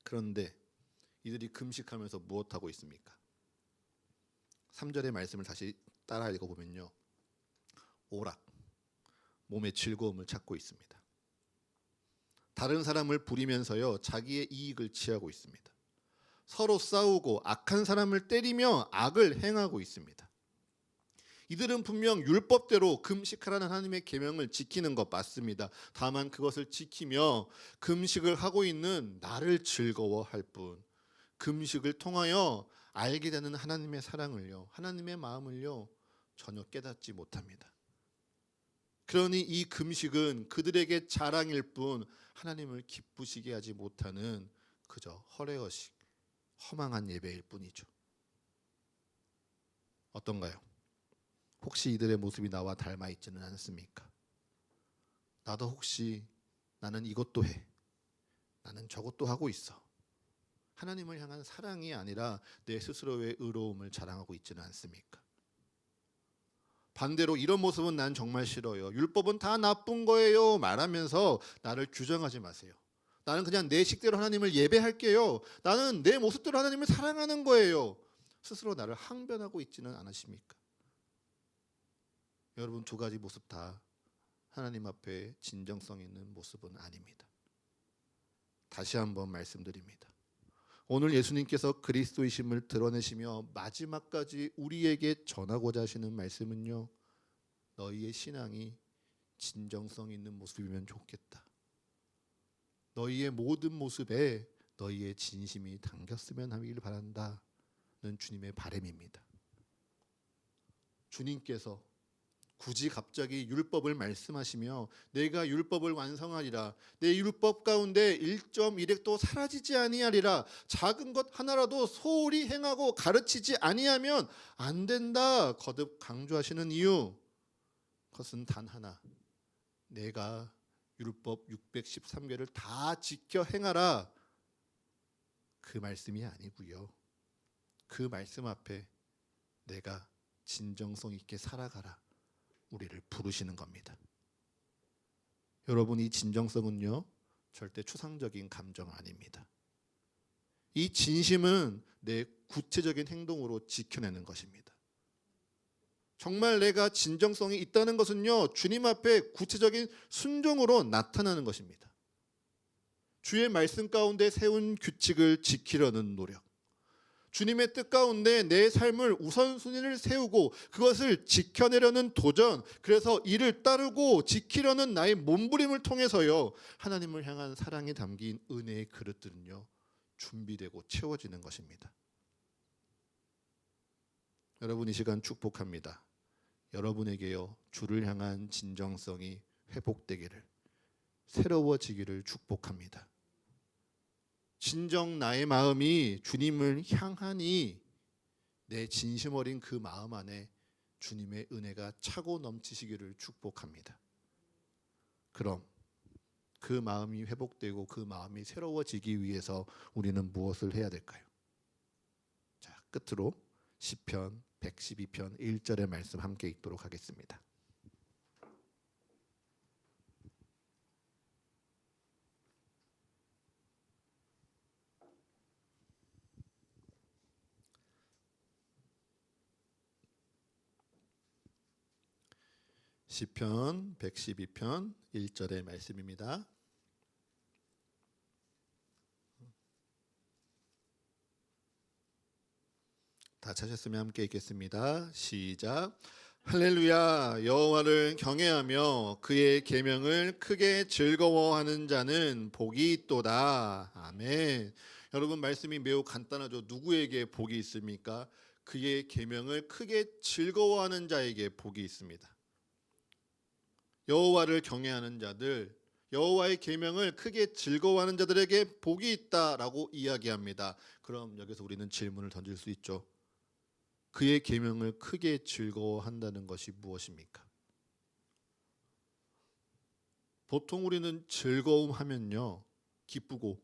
그런데 이들이 금식하면서 무엇하고 있습니까? 3절의 말씀을 다시 따라 읽어보면요, 오락, 몸의 즐거움을 찾고 있습니다. 다른 사람을 부리면서요 자기의 이익을 취하고 있습니다. 서로 싸우고 악한 사람을 때리며 악을 행하고 있습니다. 이들은 분명 율법대로 금식하라는 하나님의 계명을 지키는 것 맞습니다. 다만 그것을 지키며 금식을 하고 있는 나를 즐거워할 뿐, 금식을 통하여 알게 되는 하나님의 사랑을요, 하나님의 마음을요 전혀 깨닫지 못합니다. 그러니 이 금식은 그들에게 자랑일 뿐 하나님을 기쁘시게 하지 못하는 그저 허례허식, 허망한 예배일 뿐이죠. 어떤가요? 혹시 이들의 모습이 나와 닮아 있지는 않습니까? 나도 혹시 나는 이것도 해, 나는 저것도 하고 있어, 하나님을 향한 사랑이 아니라 내 스스로의 의로움을 자랑하고 있지는 않습니까? 반대로 이런 모습은 난 정말 싫어요. 율법은 다 나쁜 거예요. 말하면서 나를 규정하지 마세요. 나는 그냥 내 식대로 하나님을 예배할게요. 나는 내 모습대로 하나님을 사랑하는 거예요. 스스로 나를 항변하고 있지는 않으십니까? 여러분, 두 가지 모습 다 하나님 앞에 진정성 있는 모습은 아닙니다. 다시 한번 말씀드립니다. 오늘 예수님께서 그리스도이심을 드러내시며 마지막까지 우리에게 전하고자 하시는 말씀은요, 너희의 신앙이 진정성 있는 모습이면 좋겠다. 너희의 모든 모습에 너희의 진심이 담겼으면 하길 바란다는 주님의 바람입니다. 주님께서 굳이 갑자기 율법을 말씀하시며 내가 율법을 완성하리라, 내 율법 가운데 1.1획도 사라지지 아니하리라, 작은 것 하나라도 소홀히 행하고 가르치지 아니하면 안 된다 거듭 강조하시는 이유, 그것은 단 하나, 내가 율법 613개를 다 지켜 행하라, 그 말씀이 아니고요. 그 말씀 앞에 내가 진정성 있게 살아가라, 우리를 부르시는 겁니다. 여러분, 이 진정성은요, 절대 추상적인 감정 아닙니다. 이 진심은 내 구체적인 행동으로 지켜내는 것입니다. 정말 내가 진정성이 있다는 것은요, 주님 앞에 구체적인 순종으로 나타나는 것입니다. 주의 말씀 가운데 세운 규칙을 지키려는 노력, 주님의 뜻 가운데 내 삶을 우선순위를 세우고 그것을 지켜내려는 도전, 그래서 이를 따르고 지키려는 나의 몸부림을 통해서요, 하나님을 향한 사랑이 담긴 은혜의 그릇들은요, 준비되고 채워지는 것입니다. 여러분, 이 시간 축복합니다. 여러분에게요, 주를 향한 진정성이 회복되기를, 새로워지기를 축복합니다. 진정 나의 마음이 주님을 향하니 내 진심 어린 그 마음 안에 주님의 은혜가 차고 넘치시기를 축복합니다. 그럼 그 마음이 회복되고 그 마음이 새로워지기 위해서 우리는 무엇을 해야 될까요? 자, 끝으로 시편 112편 1절의 말씀 함께 읽도록 하겠습니다. 시편 112편 1절의 말씀입니다. 다 찾았으면 함께 읽겠습니다. 시작. 할렐루야. 여호와를 경외하며 그의 계명을 크게 즐거워하는 자는 복이 있도다. 아멘. 여러분, 말씀이 매우 간단하죠. 누구에게 복이 있습니까? 그의 계명을 크게 즐거워하는 자에게 복이 있습니다. 여호와를 경외하는 자들, 여호와의 계명을 크게 즐거워하는 자들에게 복이 있다라고 이야기합니다. 그럼 여기서 우리는 질문을 던질 수 있죠. 그의 계명을 크게 즐거워한다는 것이 무엇입니까? 보통 우리는 즐거움 하면요, 기쁘고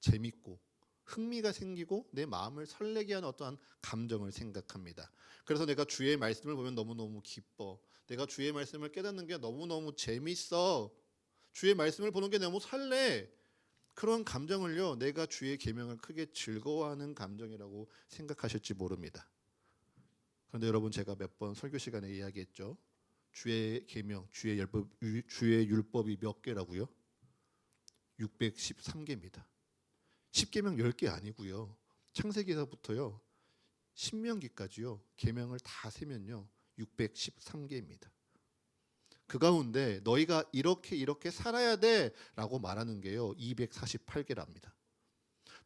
재밌고 흥미가 생기고 내 마음을 설레게 하는 어떠한 감정을 생각합니다. 그래서 내가 주의 말씀을 보면 너무너무 기뻐, 내가 주의 말씀을 깨닫는 게 너무너무 재밌어, 주의 말씀을 보는 게 너무 설레, 그런 감정을요, 내가 주의 계명을 크게 즐거워하는 감정이라고 생각하실지 모릅니다. 그런데 여러분, 제가 몇 번 설교 시간에 이야기했죠. 주의 계명, 주의 율법이 몇 개라고요? 613개입니다. 10계명 10개 아니고요. 창세기서부터요, 신명기까지요, 계명을 다 세면요 613개입니다. 그 가운데 너희가 이렇게 살아야 돼라고 말하는 게요 248개랍니다.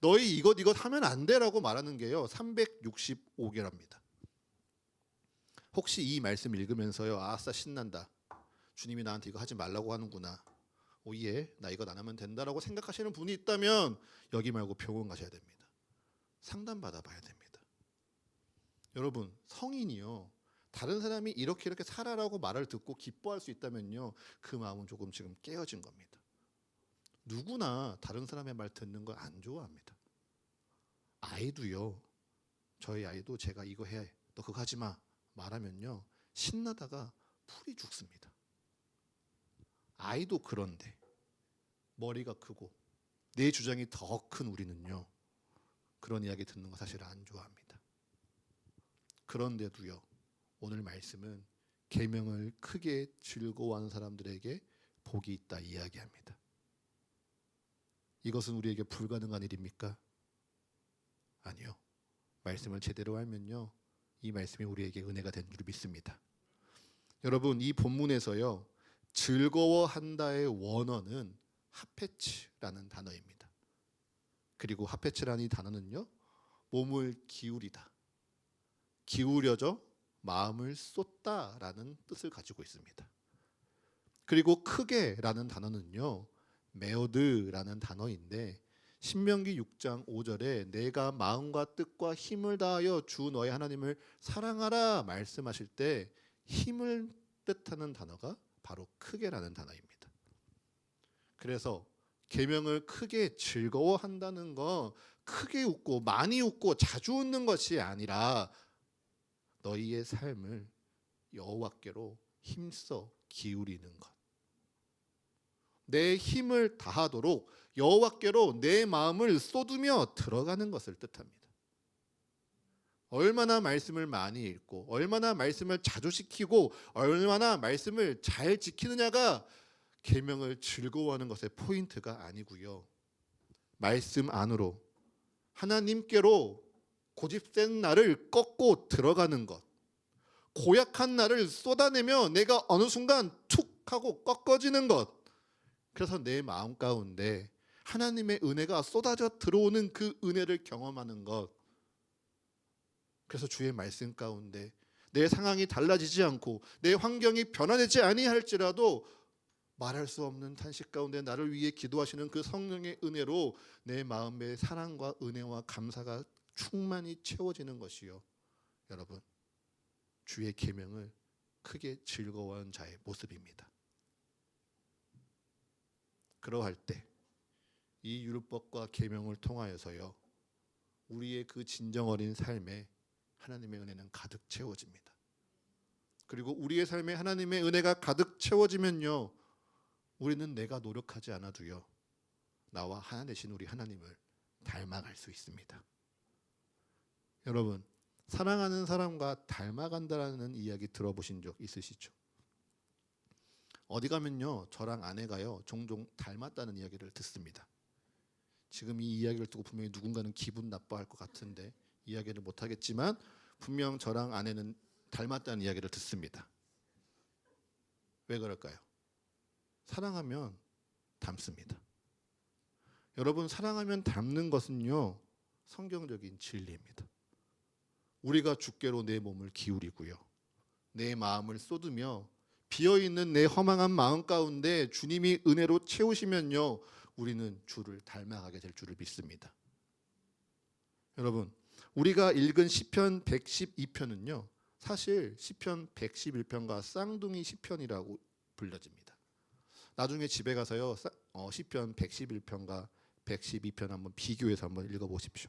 너희 이것 하면 안 돼라고 말하는 게요 365개랍니다. 혹시 이 말씀 읽으면서요, 아싸 신난다, 주님이 나한테 이거 하지 말라고 하는구나, 오예, 나 이거 안 하면 된다라고 생각하시는 분이 있다면 여기 말고 병원 가셔야 됩니다. 상담 받아봐야 됩니다. 여러분, 성인이요, 다른 사람이 이렇게 살아라고 말을 듣고 기뻐할 수 있다면요, 그 마음은 조금 지금 깨어진 겁니다. 누구나 다른 사람의 말 듣는 걸 안 좋아합니다. 아이도요, 저희 아이도 제가 이거 해, 너 그거 하지 마 말하면요 신나다가 풀이 죽습니다. 아이도 그런데 머리가 크고 내 주장이 더 큰 우리는요, 그런 이야기 듣는 거 사실 안 좋아합니다. 그런데도요, 오늘 말씀은 계명을 크게 즐거워하는 사람들에게 복이 있다 이야기합니다. 이것은 우리에게 불가능한 일입니까? 아니요. 말씀을 제대로 알면요, 이 말씀이 우리에게 은혜가 된 줄 믿습니다. 여러분, 이 본문에서요, 즐거워한다의 원어는 하페츠라는 단어입니다. 그리고 하페츠라는 이 단어는요, 몸을 기울이다, 기울여져 마음을 쏟다라는 뜻을 가지고 있습니다. 그리고 크게라는 단어는요, 메오드라는 단어인데 신명기 6장 5절에 내가 마음과 뜻과 힘을 다하여 주 너의 하나님을 사랑하라 말씀하실 때 힘을 뜻하는 단어가 바로 크게라는 단어입니다. 그래서 계명을 크게 즐거워한다는 건 크게 웃고 많이 웃고 자주 웃는 것이 아니라 너희의 삶을 여호와께로 힘써 기울이는 것, 내 힘을 다하도록 여호와께로 내 마음을 쏟으며 들어가는 것을 뜻합니다. 얼마나 말씀을 많이 읽고 얼마나 말씀을 자주 시키고 얼마나 말씀을 잘 지키느냐가 계명을 즐거워하는 것의 포인트가 아니고요, 말씀 안으로 하나님께로 고집센 나를 꺾고 들어가는 것, 고약한 나를 쏟아내며 내가 어느 순간 툭 하고 꺾어지는 것, 그래서 내 마음 가운데 하나님의 은혜가 쏟아져 들어오는 그 은혜를 경험하는 것, 그래서 주의 말씀 가운데 내 상황이 달라지지 않고 내 환경이 변화되지 아니할지라도 말할 수 없는 탄식 가운데 나를 위해 기도하시는 그 성령의 은혜로 내 마음의 사랑과 은혜와 감사가 충만히 채워지는 것이요, 여러분, 주의 계명을 크게 즐거워하는 자의 모습입니다. 그러할 때 이 율법과 계명을 통하여서요, 우리의 그 진정 어린 삶에 하나님의 은혜는 가득 채워집니다. 그리고 우리의 삶에 하나님의 은혜가 가득 채워지면요, 우리는 내가 노력하지 않아도요, 나와 하나 되신 우리 하나님을 닮아갈 수 있습니다. 여러분, 사랑하는 사람과 닮아간다라는 이야기 들어보신 적 있으시죠? 어디 가면요, 저랑 아내가요 종종 닮았다는 이야기를 듣습니다. 지금 이 이야기를 듣고 분명히 누군가는 기분 나빠할 것 같은데 이야기를 못하겠지만 분명 저랑 아내는 닮았다는 이야기를 듣습니다. 왜 그럴까요? 사랑하면 닮습니다. 여러분, 사랑하면 닮는 것은요, 성경적인 진리입니다. 우리가 주께로 내 몸을 기울이고요, 내 마음을 쏟으며 비어있는 내 허망한 마음 가운데 주님이 은혜로 채우시면요, 우리는 주를 닮아가게 될 줄을 믿습니다. 여러분, 우리가 읽은 시편 112편은요 사실 시편 111편과 쌍둥이 시편이라고 불려집니다. 나중에 집에 가서요 시편 111편과 112편 한번 비교해서 한번 읽어보십시오.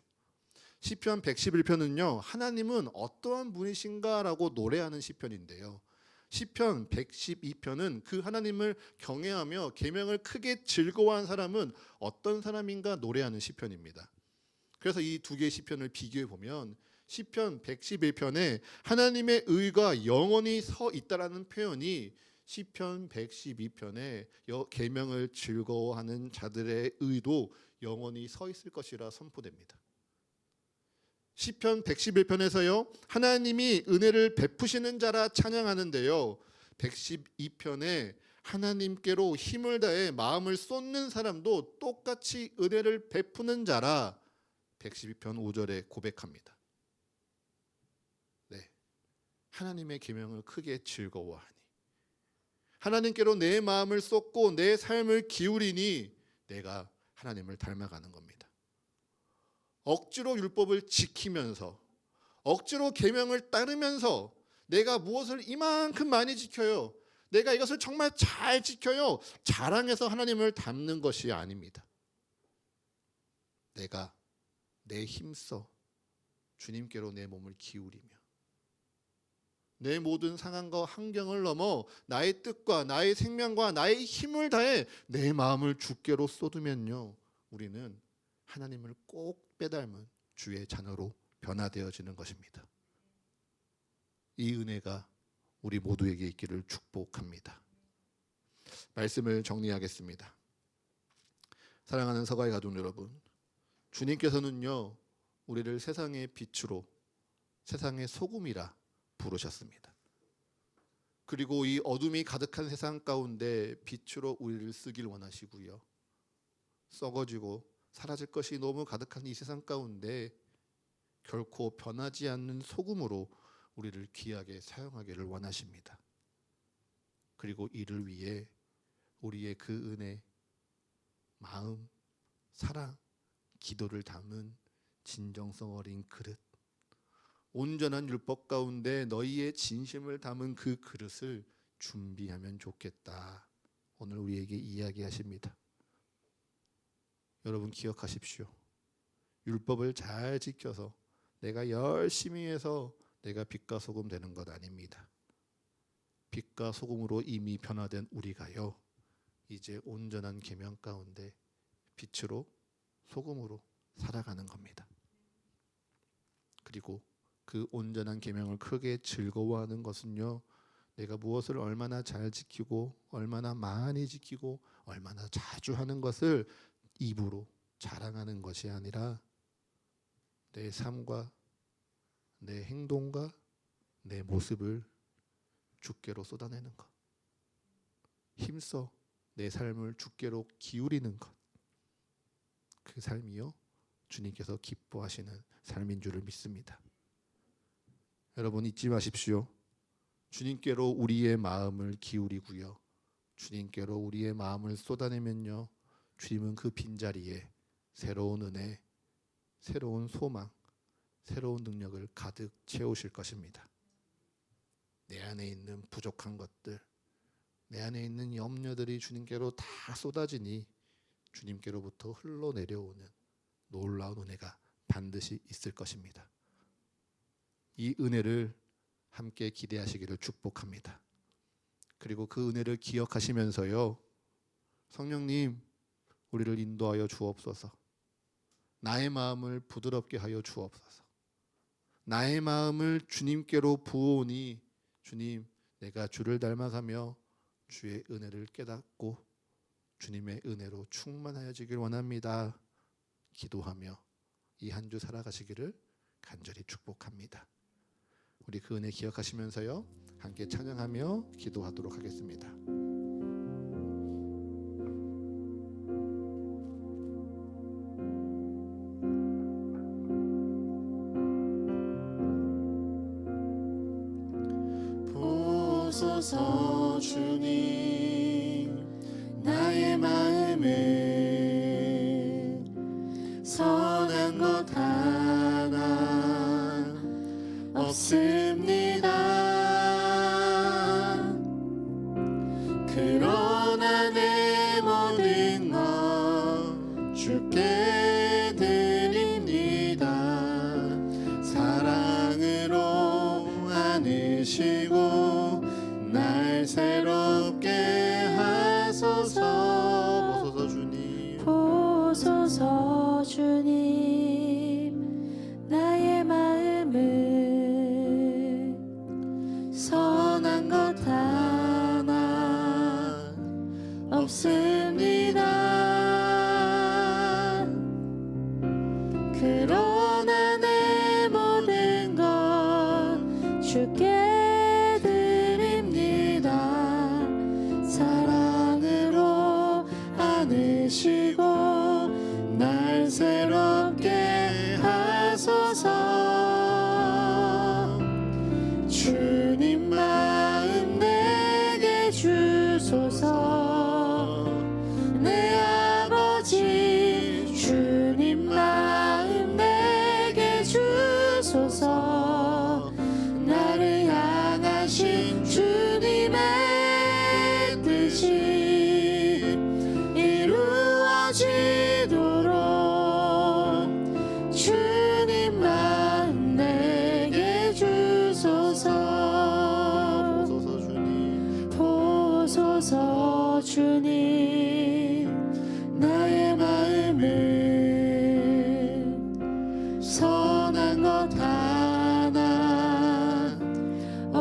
시편 111편은요 하나님은 어떠한 분이신가라고 노래하는 시편인데요, 시편 112편은 그 하나님을 경외하며 계명을 크게 즐거워한 사람은 어떤 사람인가 노래하는 시편입니다. 그래서 이 두 개의 시편을 비교해 보면 시편 111편에 하나님의 의가 영원히 서 있다라는 표현이 시편 112편에 계명을 즐거워하는 자들의 의도 영원히 서 있을 것이라 선포됩니다. 시편 111편에서요 하나님이 은혜를 베푸시는 자라 찬양하는데요, 112편에 하나님께로 힘을 다해 마음을 쏟는 사람도 똑같이 은혜를 베푸는 자라 112편 5절에 고백합니다. 네, 하나님의 계명을 크게 즐거워하니, 하나님께로 내 마음을 쏟고 내 삶을 기울이니 내가 하나님을 닮아가는 겁니다. 억지로 율법을 지키면서 억지로 계명을 따르면서 내가 무엇을 이만큼 많이 지켜요, 내가 이것을 정말 잘 지켜요, 자랑해서 하나님을 닮는 것이 아닙니다. 내가 내 힘써 주님께로 내 몸을 기울이며 내 모든 상황과 환경을 넘어 나의 뜻과 나의 생명과 나의 힘을 다해 내 마음을 주께로 쏟으면요, 우리는 하나님을 꼭 빼닮은 주의 자녀로 변화되어지는 것입니다. 이 은혜가 우리 모두에게 있기를 축복합니다. 말씀을 정리하겠습니다. 사랑하는 서가의 가족 여러분, 주님께서는요, 우리를 세상의 빛으로, 세상의 소금이라 부르셨습니다. 그리고 이 어둠이 가득한 세상 가운데 빛으로 우리를 쓰길 원하시고요, 썩어지고 사라질 것이 너무 가득한 이 세상 가운데 결코 변하지 않는 소금으로 우리를 귀하게 사용하기를 원하십니다. 그리고 이를 위해 우리의 그 은혜, 마음, 사랑, 기도를 담은 진정성 어린 그릇, 온전한 율법 가운데 너희의 진심을 담은 그 그릇을 준비하면 좋겠다, 오늘 우리에게 이야기하십니다. 여러분 기억하십시오. 율법을 잘 지켜서 내가 열심히 해서 내가 빛과 소금 되는 것 아닙니다. 빛과 소금으로 이미 변화된 우리가요, 이제 온전한 계명 가운데 빛으로 소금으로 살아가는 겁니다. 그리고 그 온전한 계명을 크게 즐거워하는 것은요, 내가 무엇을 얼마나 잘 지키고 얼마나 많이 지키고 얼마나 자주 하는 것을 입으로 자랑하는 것이 아니라 내 삶과 내 행동과 내 모습을 주께로 쏟아내는 것, 힘써 내 삶을 주께로 기울이는 것, 그 삶이요, 주님께서 기뻐하시는 삶인 줄을 믿습니다. 여러분 잊지 마십시오. 주님께로 우리의 마음을 기울이고요, 주님께로 우리의 마음을 쏟아내면요, 주님은 그 빈자리에 새로운 은혜, 새로운 소망, 새로운 능력을 가득 채우실 것입니다. 내 안에 있는 부족한 것들, 내 안에 있는 염려들이 주님께로 다 쏟아지니 주님께로부터 흘러내려오는 놀라운 은혜가 반드시 있을 것입니다. 이 은혜를 함께 기대하시기를 축복합니다. 그리고 그 은혜를 기억하시면서요, 성령님 우리를 인도하여 주옵소서. 나의 마음을 부드럽게 하여 주옵소서. 나의 마음을 주님께로 부으니 주님, 내가 주를 닮아가며 주의 은혜를 깨닫고 주님의 은혜로 충만하여지길 원합니다. 기도하며 이 한 주 살아가시기를 간절히 축복합니다. 우리 그 은혜 기억하시면서요, 함께 찬양하며 기도하도록 하겠습니다. 보소서 주님, 나의 마음을 선한 것 하나 없습니다. 그러나 내 모든 것 주께 드립니다. 사랑으로 안으시고 날 새롭게 하소서. 보소서 주님, 보소서 주님, 나의 마음을 선한 것 하나 없습니다. 그러나 내 모든 것 주께 드립니다. 사랑으로 안으시고 날 새롭게 하소서. 주님 마음 내게 주소서. 내 아버지 주님 마음 내게 주소서. 나를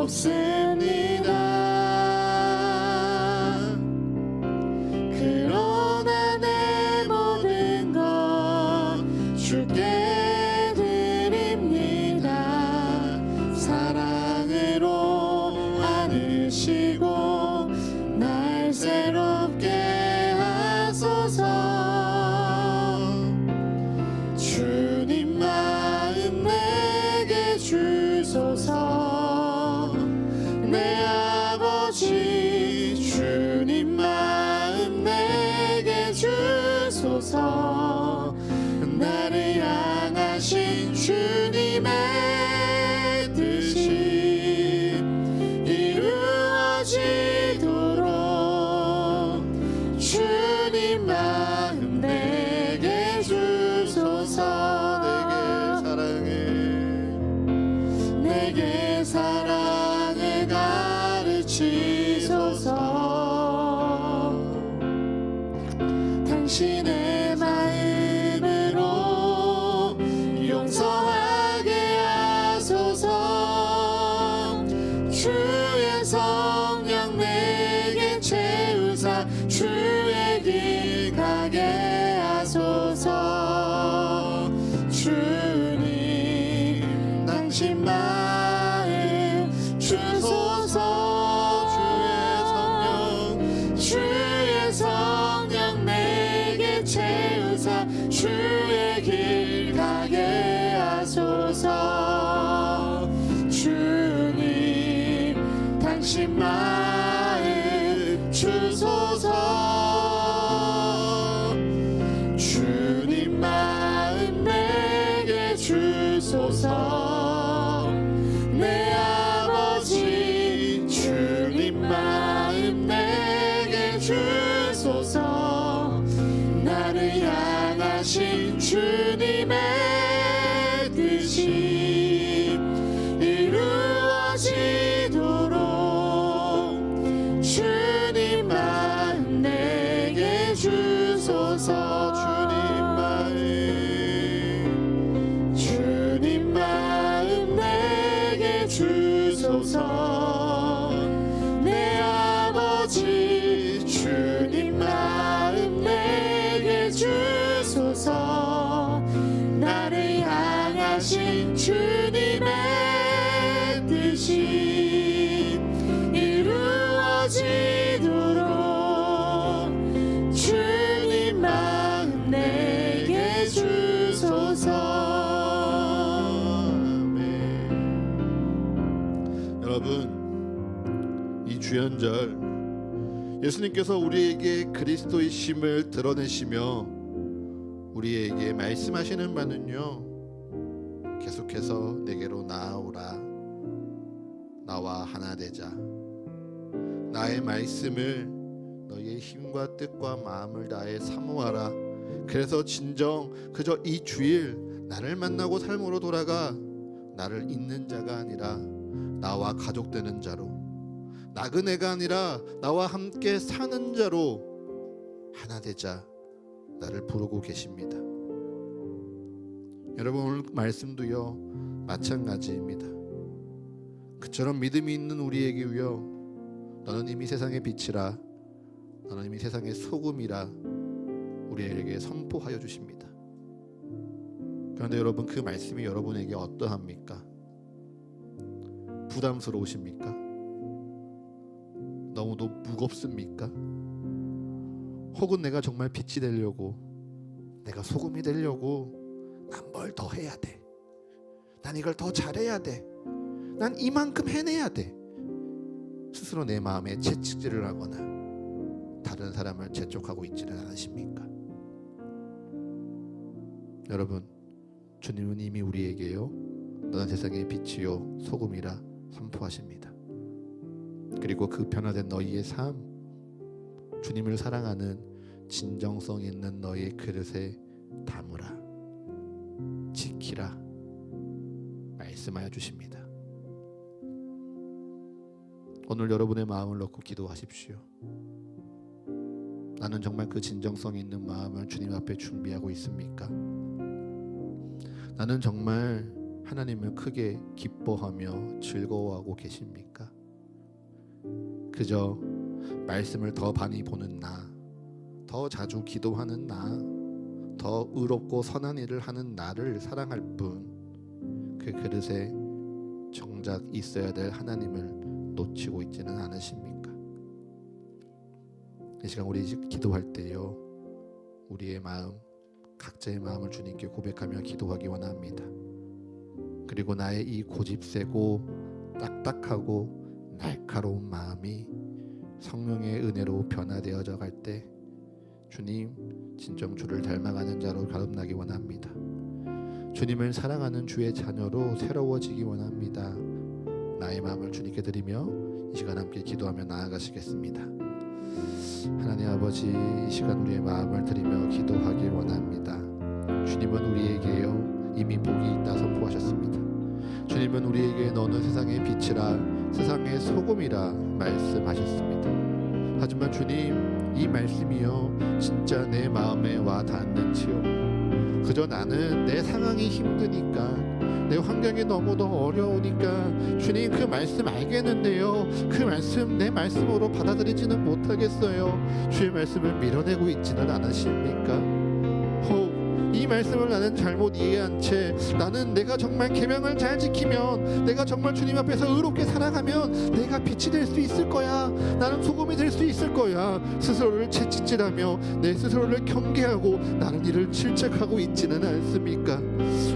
없습니다. 그러나 내 모든 것 주께 드립니다. 사랑으로 안으시고 날 새롭게 하소서. 주님 마음 내게 주소서. 내 아버지 주님 마음 내게 주소서. 나를 향하신 주님의 뜻이 이루어지도록 주님 마음 내게 주소서. 내게 사랑을 가르치소서. 당신의 마음으로 용서하게 하소서. 주의 성령 내게 채우사 주의 길 가게 하소서. 주님 당신 마음 주소서. 주의 성령 내게 채우사 주의 길 가게 하소서. 주님 당신 마음 주소서. 주님 마음 내게 주소서. 내 아버지 주님 마음 내게 주소서. 나를 향하신 주님의 뜻이 이루어지도록 주님 마음 내게 주소서. 주님 마음 내게 주소서. 내 아버지 주님 마음 내게 주소서. 나를 향하신 주님의 뜻이 이루어지도록 주님 마음 내게 주소서. 여러분, 이 주연절 예수님께서 우리에게 그리스도의 심을 드러내시며 우리에게 말씀하시는 바는요, 계속해서 내게로 나아오라. 나와 하나 되자. 나의 말씀을 너희의 힘과 뜻과 마음을 다해 사모하라. 그래서 진정 그저 이 주일 나를 만나고 삶으로 돌아가 나를 잊는 자가 아니라 나와 가족되는 자로, 나그네가 아니라 나와 함께 사는 자로 하나 되자 나를 부르고 계십니다. 여러분, 오늘 말씀도요 마찬가지입니다. 그처럼 믿음이 있는 우리에게요, 너는 이미 세상의 빛이라, 너는 이미 세상의 소금이라 우리에게 선포하여 주십니다. 그런데 여러분, 그 말씀이 여러분에게 어떠합니까? 부담스러우십니까? 너무도 무겁습니까? 혹은 내가 정말 빛이 되려고, 내가 소금이 되려고 난 뭘 더 해야 돼, 난 이걸 더 잘해야 돼, 난 이만큼 해내야 돼, 스스로 내 마음에 채찍질을 하거나 다른 사람을 재촉하고 있지는 않으십니까? 여러분, 주님은 이미 우리에게요, 너는 세상의 빛이요 소금이라 선포하십니다. 그리고 그 변화된 너희의 삶, 주님을 사랑하는 진정성 있는 너희의 그릇에 담으라, 지키라 말씀하여 주십니다. 오늘 여러분의 마음을 넣고 기도하십시오. 나는 정말 그 진정성 있는 마음을 주님 앞에 준비하고 있습니까? 나는 정말 하나님을 크게 기뻐하며 즐거워하고 계십니까? 그저 말씀을 더 많이 보는 나, 더 자주 기도하는 나, 더 의롭고 선한 일을 하는 나를 사랑할 뿐 그 그릇에 정작 있어야 될 하나님을 놓치고 있지는 않으십니까? 이 시간 우리 기도할 때요, 우리의 마음, 각자의 마음을 주님께 고백하며 기도하기 원합니다. 그리고 나의 이 고집세고 딱딱하고 날카로운 마음이 성령의 은혜로 변화되어져 갈 때 주님, 진정 주를 닮아가는 자로 거듭나기 원합니다. 주님을 사랑하는 주의 자녀로 새로워지기 원합니다. 나의 마음을 주님께 드리며 이 시간 함께 기도하며 나아가시겠습니다. 하나님 아버지, 이 시간 우리의 마음을 드리며 기도하길 원합니다. 주님은 우리에게요 이미 복이 있다 선포하셨습니다. 주님은 우리에게 너는 세상의 빛이라 세상의 소금이라 말씀하셨습니다. 하지만 주님, 이 말씀이요 진짜 내 마음에 와 닿는지요. 그저 나는 내 상황이 힘드니까, 내 환경이 너무도 어려우니까 주님 그 말씀 알겠는데요, 그 말씀 내 말씀으로 받아들이지는 못하겠어요. 주의 말씀을 밀어내고 있지는 않으십니까? 이 말씀을 나는 잘못 이해한 채 나는 내가 정말 계명을 잘 지키면, 내가 정말 주님 앞에서 의롭게 살아가면 내가 빛이 될 수 있을 거야, 나는 소금이 될 수 있을 거야, 스스로를 채찍질하며 내 스스로를 경계하고 나는 이를 질책하고 있지는 않습니까?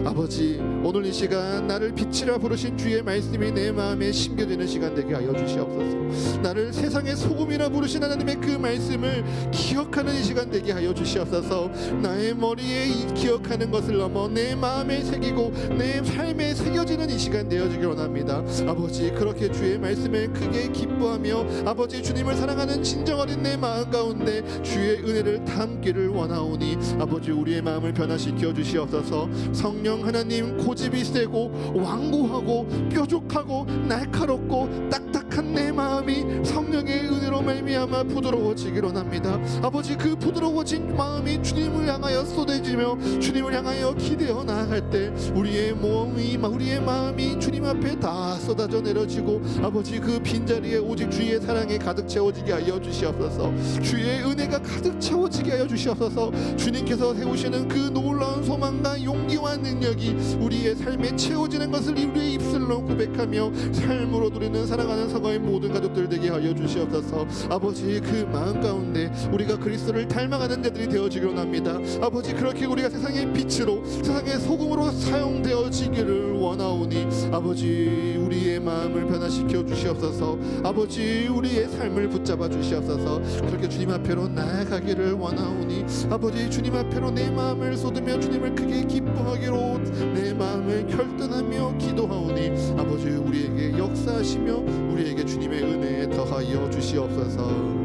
아버지, 오늘 이 시간 나를 빛이라 부르신 주의 말씀이 내 마음에 심겨지는 시간 되게 하여 주시옵소서. 나를 세상의 소금이라 부르신 하나님의 그 말씀을 기억하는 이 시간 되게 하여 주시옵소서. 나의 머리에 이 기억하는 것을 넘어 내 마음에 새기고 내 삶에 새겨지는 이 시간 되어지길 원합니다. 아버지, 그렇게 주의 말씀을 크게 기뻐하며 아버지 주님을 사랑하는 진정 어린 내 마음 가운데 주의 은혜를 담기를 원하오니 아버지, 우리의 마음을 변화시켜 주시옵소서. 성령 하나님, 고집이 세고 완고하고 뾰족하고 날카롭고 딱딱한 내 마음이 성령의 은혜로 말미암아 부드러워지길 원합니다. 아버지, 그 부드러워진 마음이 주님을 향하여 쏟아지며 주님을 향하여 기대어 나아갈 때 우리의 몸이, 우리의 마음이 주님 앞에 다 쏟아져 내려지고 아버지, 그 빈자리에 오직 주의 사랑이 가득 채워지게 하여 주시옵소서. 주의 은혜가 가득 채워지게 하여 주시옵소서. 주님께서 세우시는 그 놀라운 소망과 용기와 능력이 우리의 삶에 채워지는 것을 우리의 입술로 고백하며 삶으로 누리는 사랑하는 성화의 모든 가족들 되게 하여 주시옵소서. 아버지, 그 마음 가운데 우리가 그리스도를 닮아가는 자들이 되어지길 원합니다. 아버지, 그렇게 우리가 세상의 빛으로 세상의 소금으로 사용되어지기를 원하오니 아버지, 우리의 마음을 변화시켜 주시옵소서. 아버지, 우리의 삶을 붙잡아 주시옵소서. 그렇게 주님 앞에로 나아가기를 원하오니 아버지, 주님 앞에로 내 마음을 쏟으며 주님을 크게 기뻐하기로 내 마음을 결단하며 기도하오니 아버지, 우리에게 역사하시며 우리에게 주님의 은혜에 더하여 주시옵소서.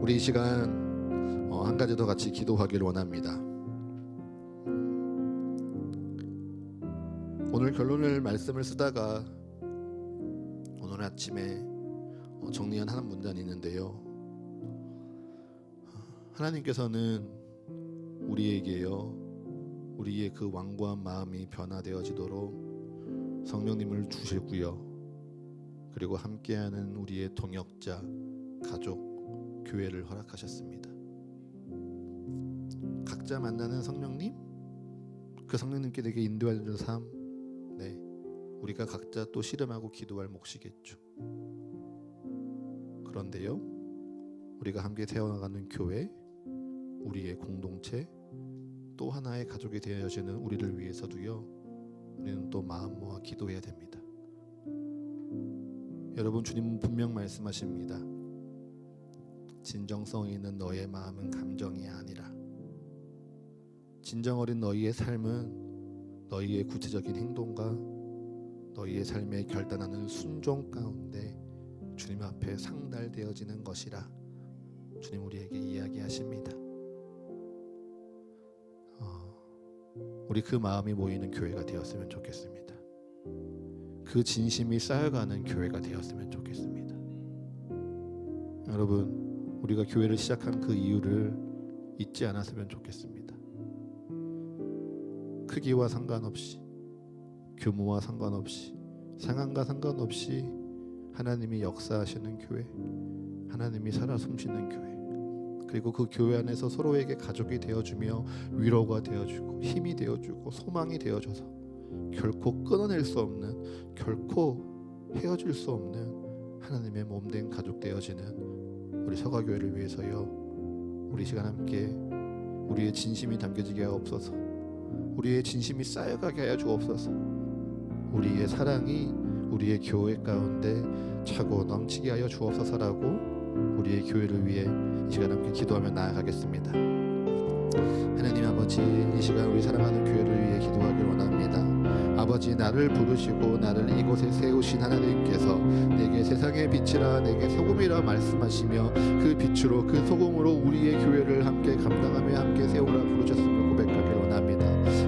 우리 이 시간 한 가지 더 같이 기도하기를 원합니다. 오늘 결론을 말씀을 쓰다가 오늘 아침에 정리한 한 문단이 있는데요, 하나님께서는 우리에게요 우리의 그 완고한 마음이 변화되어지도록 성령님을 주시고요, 그리고 함께하는 우리의 동역자, 가족, 교회를 허락하셨습니다. 각자 만나는 성령님, 그 성령님께 내게 인도하는 삶, 우리가 각자 또 씨름하고 기도할 몫이겠죠. 그런데요, 우리가 함께 세워나가는 교회, 우리의 공동체, 또 하나의 가족이 되어지는 우리를 위해서도요, 우리는 또 마음 모아 기도해야 됩니다. 여러분, 주님은 분명 말씀하십니다. 진정성이 있는 너의 마음은 감정이 아니라, 진정 어린 너희의 삶은 너희의 구체적인 행동과 너희의 삶에 결단하는 순종 가운데 주님 앞에 상달되어지는 것이라 주님 우리에게 이야기하십니다. 우리 그 마음이 모이는 교회가 되었으면 좋겠습니다. 그 진심이 쌓여가는 교회가 되었으면 좋겠습니다. 여러분, 우리가 교회를 시작한 그 이유를 잊지 않았으면 좋겠습니다. 크기와 상관없이, 규모와 상관없이, 상황과 상관없이 하나님이 역사하시는 교회, 하나님이 살아 숨쉬는 교회, 그리고 그 교회 안에서 서로에게 가족이 되어주며 위로가 되어주고 힘이 되어주고 소망이 되어줘서 결코 끊어낼 수 없는, 결코 헤어질 수 없는 하나님의 몸된 가족 되어지는 우리 서가교회를 위해서요, 우리 시간 함께 우리의 진심이 담겨지게 하옵소서. 우리의 진심이 쌓여가게 하여 주옵소서. 우리의 사랑이 우리의 교회 가운데 차고 넘치게 하여 주옵소서라고 우리의 교회를 위해 이 시간 함께 기도하며 나아가겠습니다. 하나님 아버지, 이 시간 우리 사랑하는 교회를 위해 기도하길 원합니다. 아버지, 나를 부르시고 나를 이곳에 세우신 하나님께서 내게 세상의 빛이라, 내게 소금이라 말씀하시며 그 빛으로 그 소금으로 우리의 교회를 함께 감당하며 함께 세우라 부르셨음을 고백하길 원합니다.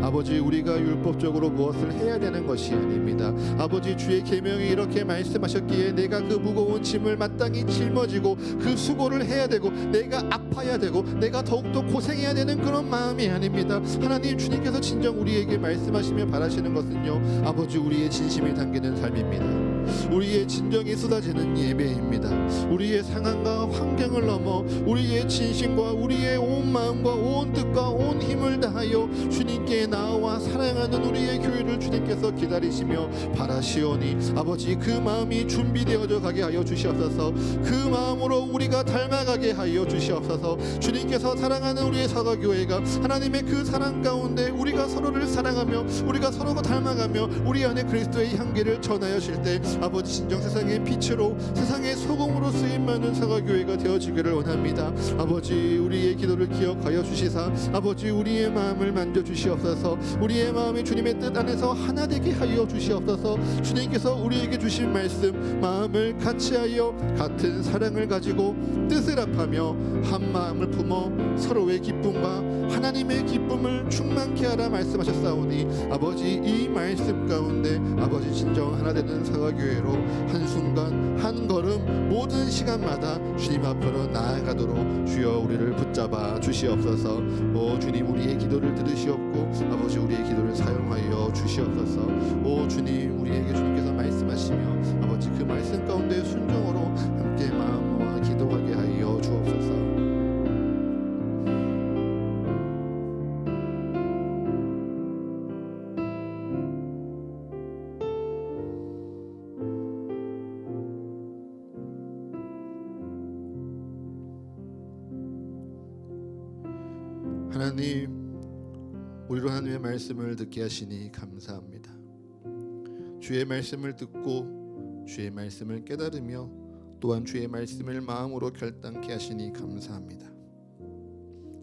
아버지, 우리가 율법적으로 무엇을 해야 되는 것이 아닙니다. 아버지, 주의 계명이 이렇게 말씀하셨기에 내가 그 무거운 짐을 마땅히 짊어지고 그 수고를 해야 되고 내가 아파야 되고 내가 더욱더 고생해야 되는 그런 마음이 아닙니다. 하나님, 주님께서 진정 우리에게 말씀하시며 바라시는 것은요, 아버지, 우리의 진심이 담기는 삶입니다. 우리의 진정이 쏟아지는 예배입니다. 우리의 상황과 환경을 넘어 우리의 진심과 우리의 온 마음과 온 뜻과 온 힘을 다하여 주님께 나와 사랑하는 우리의 교회를 주님께서 기다리시며 바라시오니 아버지, 그 마음이 준비되어져 가게 하여 주시옵소서. 그 마음으로 우리가 닮아가게 하여 주시옵소서. 주님께서 사랑하는 우리의 사가교회가 하나님의 그 사랑 가운데 우리가 서로를 사랑하며 우리가 서로가 닮아가며 우리 안에 그리스도의 향기를 전하여질 때 아버지, 진정 세상의 빛으로 세상의 소금으로 쓰임 많은 사가교회가 되어지기를 원합니다. 아버지, 우리의 기도를 기억하여 주시사 아버지, 우리의 마음을 만져주시옵소서. 우리의 마음이 주님의 뜻 안에서 하나 되게 하여 주시옵소서. 주님께서 우리에게 주신 말씀, 마음을 같이하여 같은 사랑을 가지고 뜻을 합하며 한 마음을 품어 서로의 기쁨과 하나님의 기쁨을 충만케 하라 말씀하셨사오니 아버지, 이 말씀 가운데 아버지, 진정 하나 되는 사가교회로 한순간 한 걸음 모든 시간마다 주님 앞으로 나아가도록 주여 우리를 붙잡아 주시옵소서. 오 주님, 우리의 기도를 들으시옵고 아버지, 우리의 기도를 사용하여 주시옵소서. 오 주님, 우리에게 주님께서 말씀하시며 아버지, 그 말씀 가운데 순종으로 함께 마음 모아 기도하게 하여 주옵소서. 하나님, 우리로 하나님의 말씀을 듣게 하시니 감사합니다. 주의 말씀을 듣고 주의 말씀을 깨달으며 또한 주의 말씀을 마음으로 결단케 하시니 감사합니다.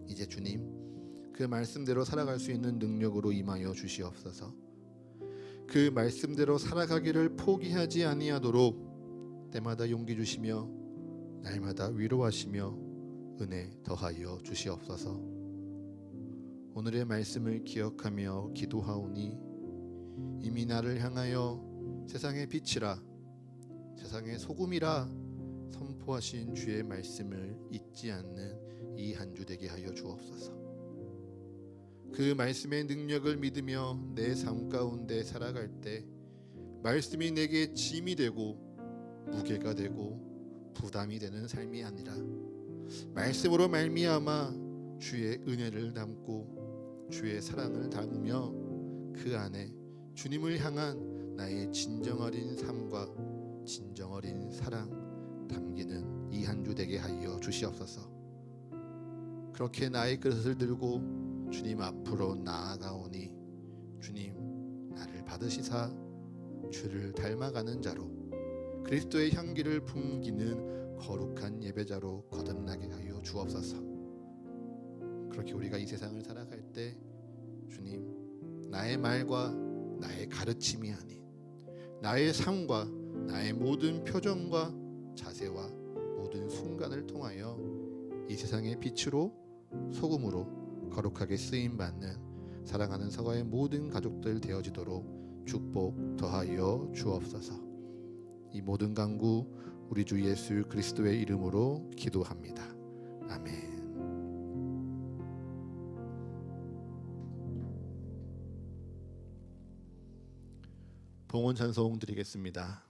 이제 주님, 그 말씀대로 살아갈 수 있는 능력으로 임하여 주시옵소서. 그 말씀대로 살아가기를 포기하지 아니하도록 때마다 용기 주시며 날마다 위로하시며 은혜 더하여 주시옵소서. 오늘의 말씀을 기억하며 기도하오니 이미 나를 향하여 세상의 빛이라, 세상의 소금이라 선포하신 주의 말씀을 잊지 않는 이 한 주 되게 하여 주옵소서. 그 말씀의 능력을 믿으며 내 삶 가운데 살아갈 때 말씀이 내게 짐이 되고 무게가 되고 부담이 되는 삶이 아니라 말씀으로 말미암아 주의 은혜를 담고 주의 사랑을 담으며 그 안에 주님을 향한 나의 진정 어린 삶과 진정 어린 사랑 담기는 이 한 주 되게 하여 주시옵소서. 그렇게 나의 그릇을 들고 주님 앞으로 나아가오니 주님, 나를 받으시사 주를 닮아가는 자로 그리스도의 향기를 풍기는 거룩한 예배자로 거듭나게 하여 주옵소서. 그렇게 우리가 이 세상을 살아갈 때 주님, 나의 말과 나의 가르침이 아닌 나의 삶과 나의 모든 표정과 자세와 모든 순간을 통하여 이 세상의 빛으로 소금으로 거룩하게 쓰임받는 사랑하는 서가의 모든 가족들 되어지도록 축복 더하여 주옵소서. 이 모든 간구 우리 주 예수 그리스도의 이름으로 기도합니다. 아멘. 봉헌 찬송 드리겠습니다.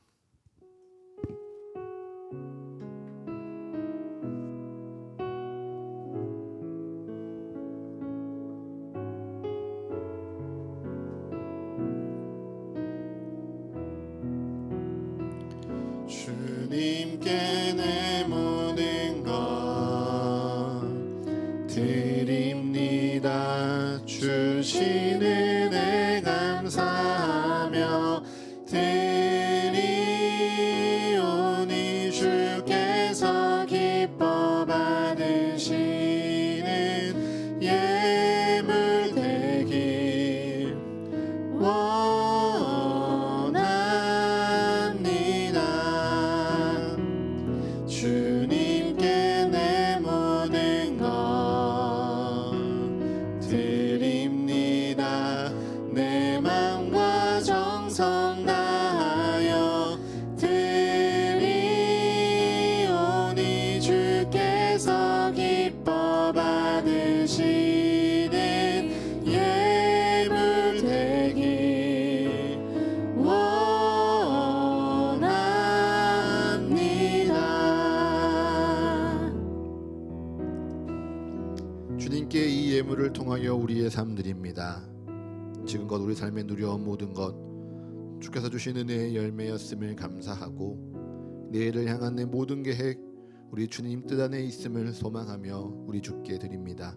주님께 내 모든 것 드립니다. 주신 은혜 감사하며 드리오니 주께서 기뻐 받으시는 예물 되길 원합니다. 주님께 내 모든 것 드립니다. 내 맘과 정성 다하여 드리오니 주께서 기뻐 받으시는 예물 되길 원합니다. 주님께 이 예물을 통하여 우리의 삶 드립니다. 지금껏 우리 삶에 누려온 모든 것 주께서 주신 은혜의 열매였음을 감사하고 내일을 향한 내 모든 계획 우리 주님 뜻 안에 있음을 소망하며 우리 주께 드립니다.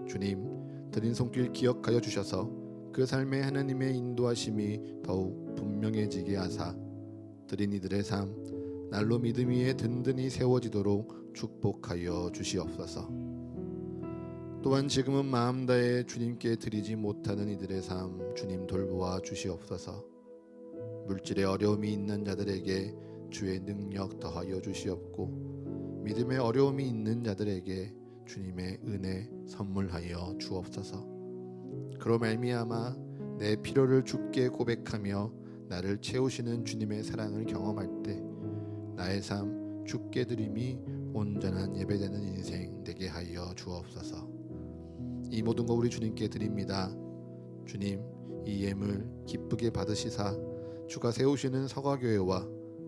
주님 드린 손길 기억하여 주셔서 그 삶에 하나님의 인도하심이 더욱 분명해지게 하사 드린 이들의 삶 날로 믿음 위에 든든히 세워지도록 축복하여 주시옵소서. 또한 지금은 마음 다해 주님께 드리지 못하는 이들의 삶 주님 돌보아 주시옵소서. 물질에 어려움이 있는 자들에게 주의 능력 더하여 주시옵고 믿음에 어려움이 있는 자들에게 주님의 은혜 선물하여 주옵소서. 그로 말미암아 내 필요를 주께 고백하며 나를 채우시는 주님의 사랑을 경험할 때 나의 삶 주께 드림이 온전한 예배되는 인생 되게 하여 주옵소서. 이 모든 거 우리 주님께 드립니다. 주님 이 예물 기쁘게 받으시사 주가 세우시는 서가교회와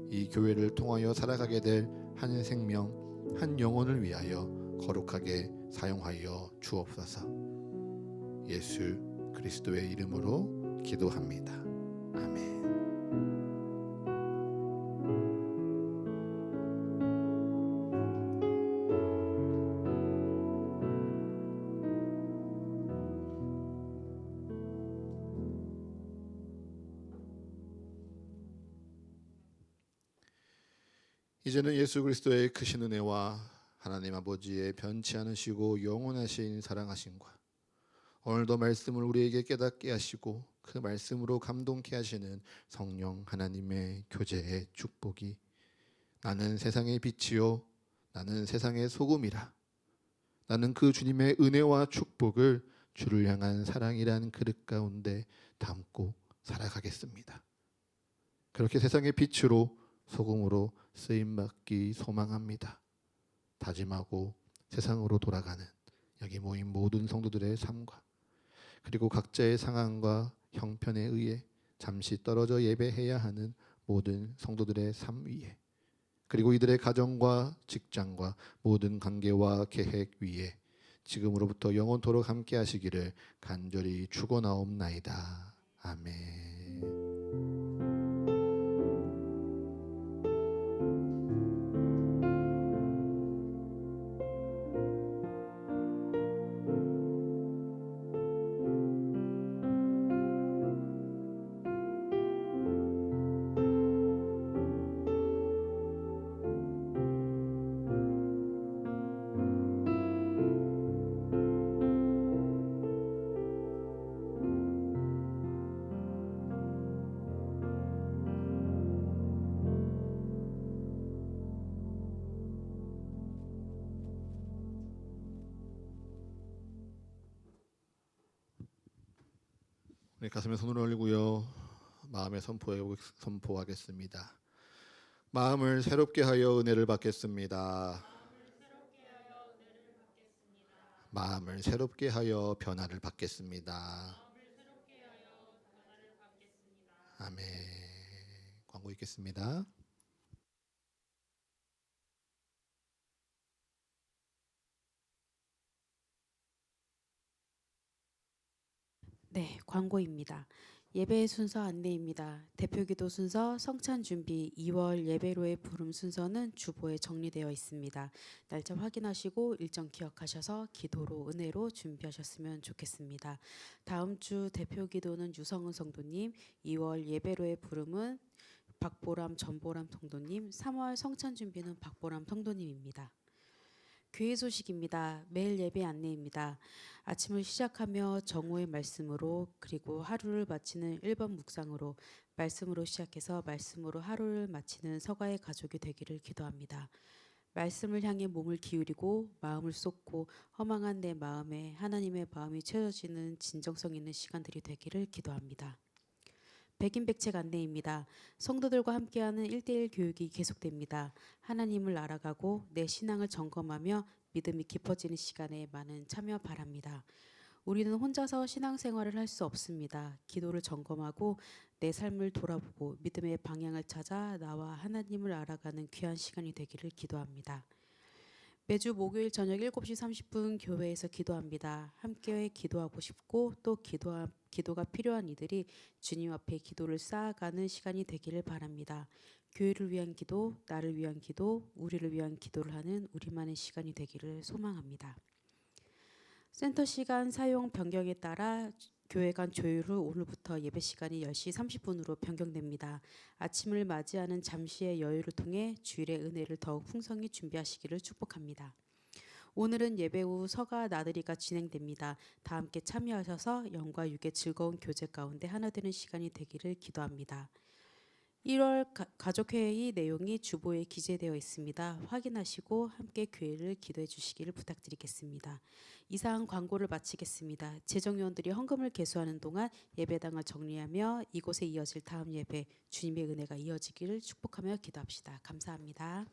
이 교회를 통하여 살아가게 될 한 생명 한 영혼을 위하여 거룩하게 사용하여 주옵소서. 예수 그리스도의 이름으로 기도합니다. 아멘. 이제는 예수 그리스도의 크신 은혜와 하나님 아버지의 변치 않으시고 영원하신 사랑하심과 오늘도 말씀을 우리에게 깨닫게 하시고 그 말씀으로 감동케 하시는 성령 하나님의 교제의 축복이 나는 세상의 빛이요 나는 세상의 소금이라 나는 그 주님의 은혜와 축복을 주를 향한 사랑이란 그릇 가운데 담고 살아가겠습니다. 그렇게 세상의 빛으로 소금으로 쓰임받기 소망합니다. 다짐하고 세상으로 돌아가는 여기 모인 모든 성도들의 삶과 그리고 각자의 상황과 형편에 의해 잠시 떨어져 예배해야 하는 모든 성도들의 삶 위에 그리고 이들의 가정과 직장과 모든 관계와 계획 위에 지금으로부터 영원토록 함께 하시기를 간절히 축원하옵나이다. 아멘. 우리 가슴에 손을 올리고요. 마음에 선포하겠습니다. 마음을 새롭게 하여 은혜를 받겠습니다. 마음을 새롭게 하여 변화를 받겠습니다. 아멘. 광고 읽겠습니다. 네, 광고입니다. 예배 순서 안내입니다. 대표기도 순서 성찬 준비 2월 예배로의 부름 순서는 주보에 정리되어 있습니다. 날짜 확인하시고 일정 기억하셔서 기도로 은혜로 준비하셨으면 좋겠습니다. 다음 주 대표기도는 유성은 성도님, 2월 예배로의 부름은 박보람 전보람 성도님, 3월 성찬 준비는 박보람 성도님입니다. 교회 소식입니다. 매일 예배 안내입니다. 아침을 시작하며 정오의 말씀으로 그리고 하루를 마치는 1번 묵상으로 말씀으로 시작해서 말씀으로 하루를 마치는 서가의 가족이 되기를 기도합니다. 말씀을 향해 몸을 기울이고 마음을 쏟고 허망한 내 마음에 하나님의 마음이 채워지는 진정성 있는 시간들이 되기를 기도합니다. 백인백책 안내입니다. 성도들과 함께하는 1:1 교육이 계속됩니다. 하나님을 알아가고 내 신앙을 점검하며 믿음이 깊어지는 시간에 많은 참여 바랍니다. 우리는 혼자서 신앙생활을 할 수 없습니다. 기도를 점검하고 내 삶을 돌아보고 믿음의 방향을 찾아 나와 하나님을 알아가는 귀한 시간이 되기를 기도합니다. 매주 목요일 저녁 7시 30분 교회에서 기도합니다. 함께 기도하고 싶고 또 기도가 필요한 이들이 주님 앞에 기도를 쌓아가는 시간이 되기를 바랍니다. 교회를 위한 기도, 나를 위한 기도, 우리를 위한 기도를 하는 우리만의 시간이 되기를 소망합니다. 센터 시간 사용 변경에 따라 교회 간 조율 후 오늘부터 예배 시간이 10시 30분으로 변경됩니다. 아침을 맞이하는 잠시의 여유를 통해 주일의 은혜를 더욱 풍성히 준비하시기를 축복합니다. 오늘은 예배 후 서가 나들이가 진행됩니다. 다 함께 참여하셔서 영과 육의 즐거운 교제 가운데 하나 되는 시간이 되기를 기도합니다. 1월 가족회의 내용이 주보에 기재되어 있습니다. 확인하시고 함께 교회를 기도해 주시기를 부탁드리겠습니다. 이상 광고를 마치겠습니다. 재정요원들이 헌금을 계수하는 동안 예배당을 정리하며 이곳에 이어질 다음 예배 주님의 은혜가 이어지기를 축복하며 기도합시다. 감사합니다.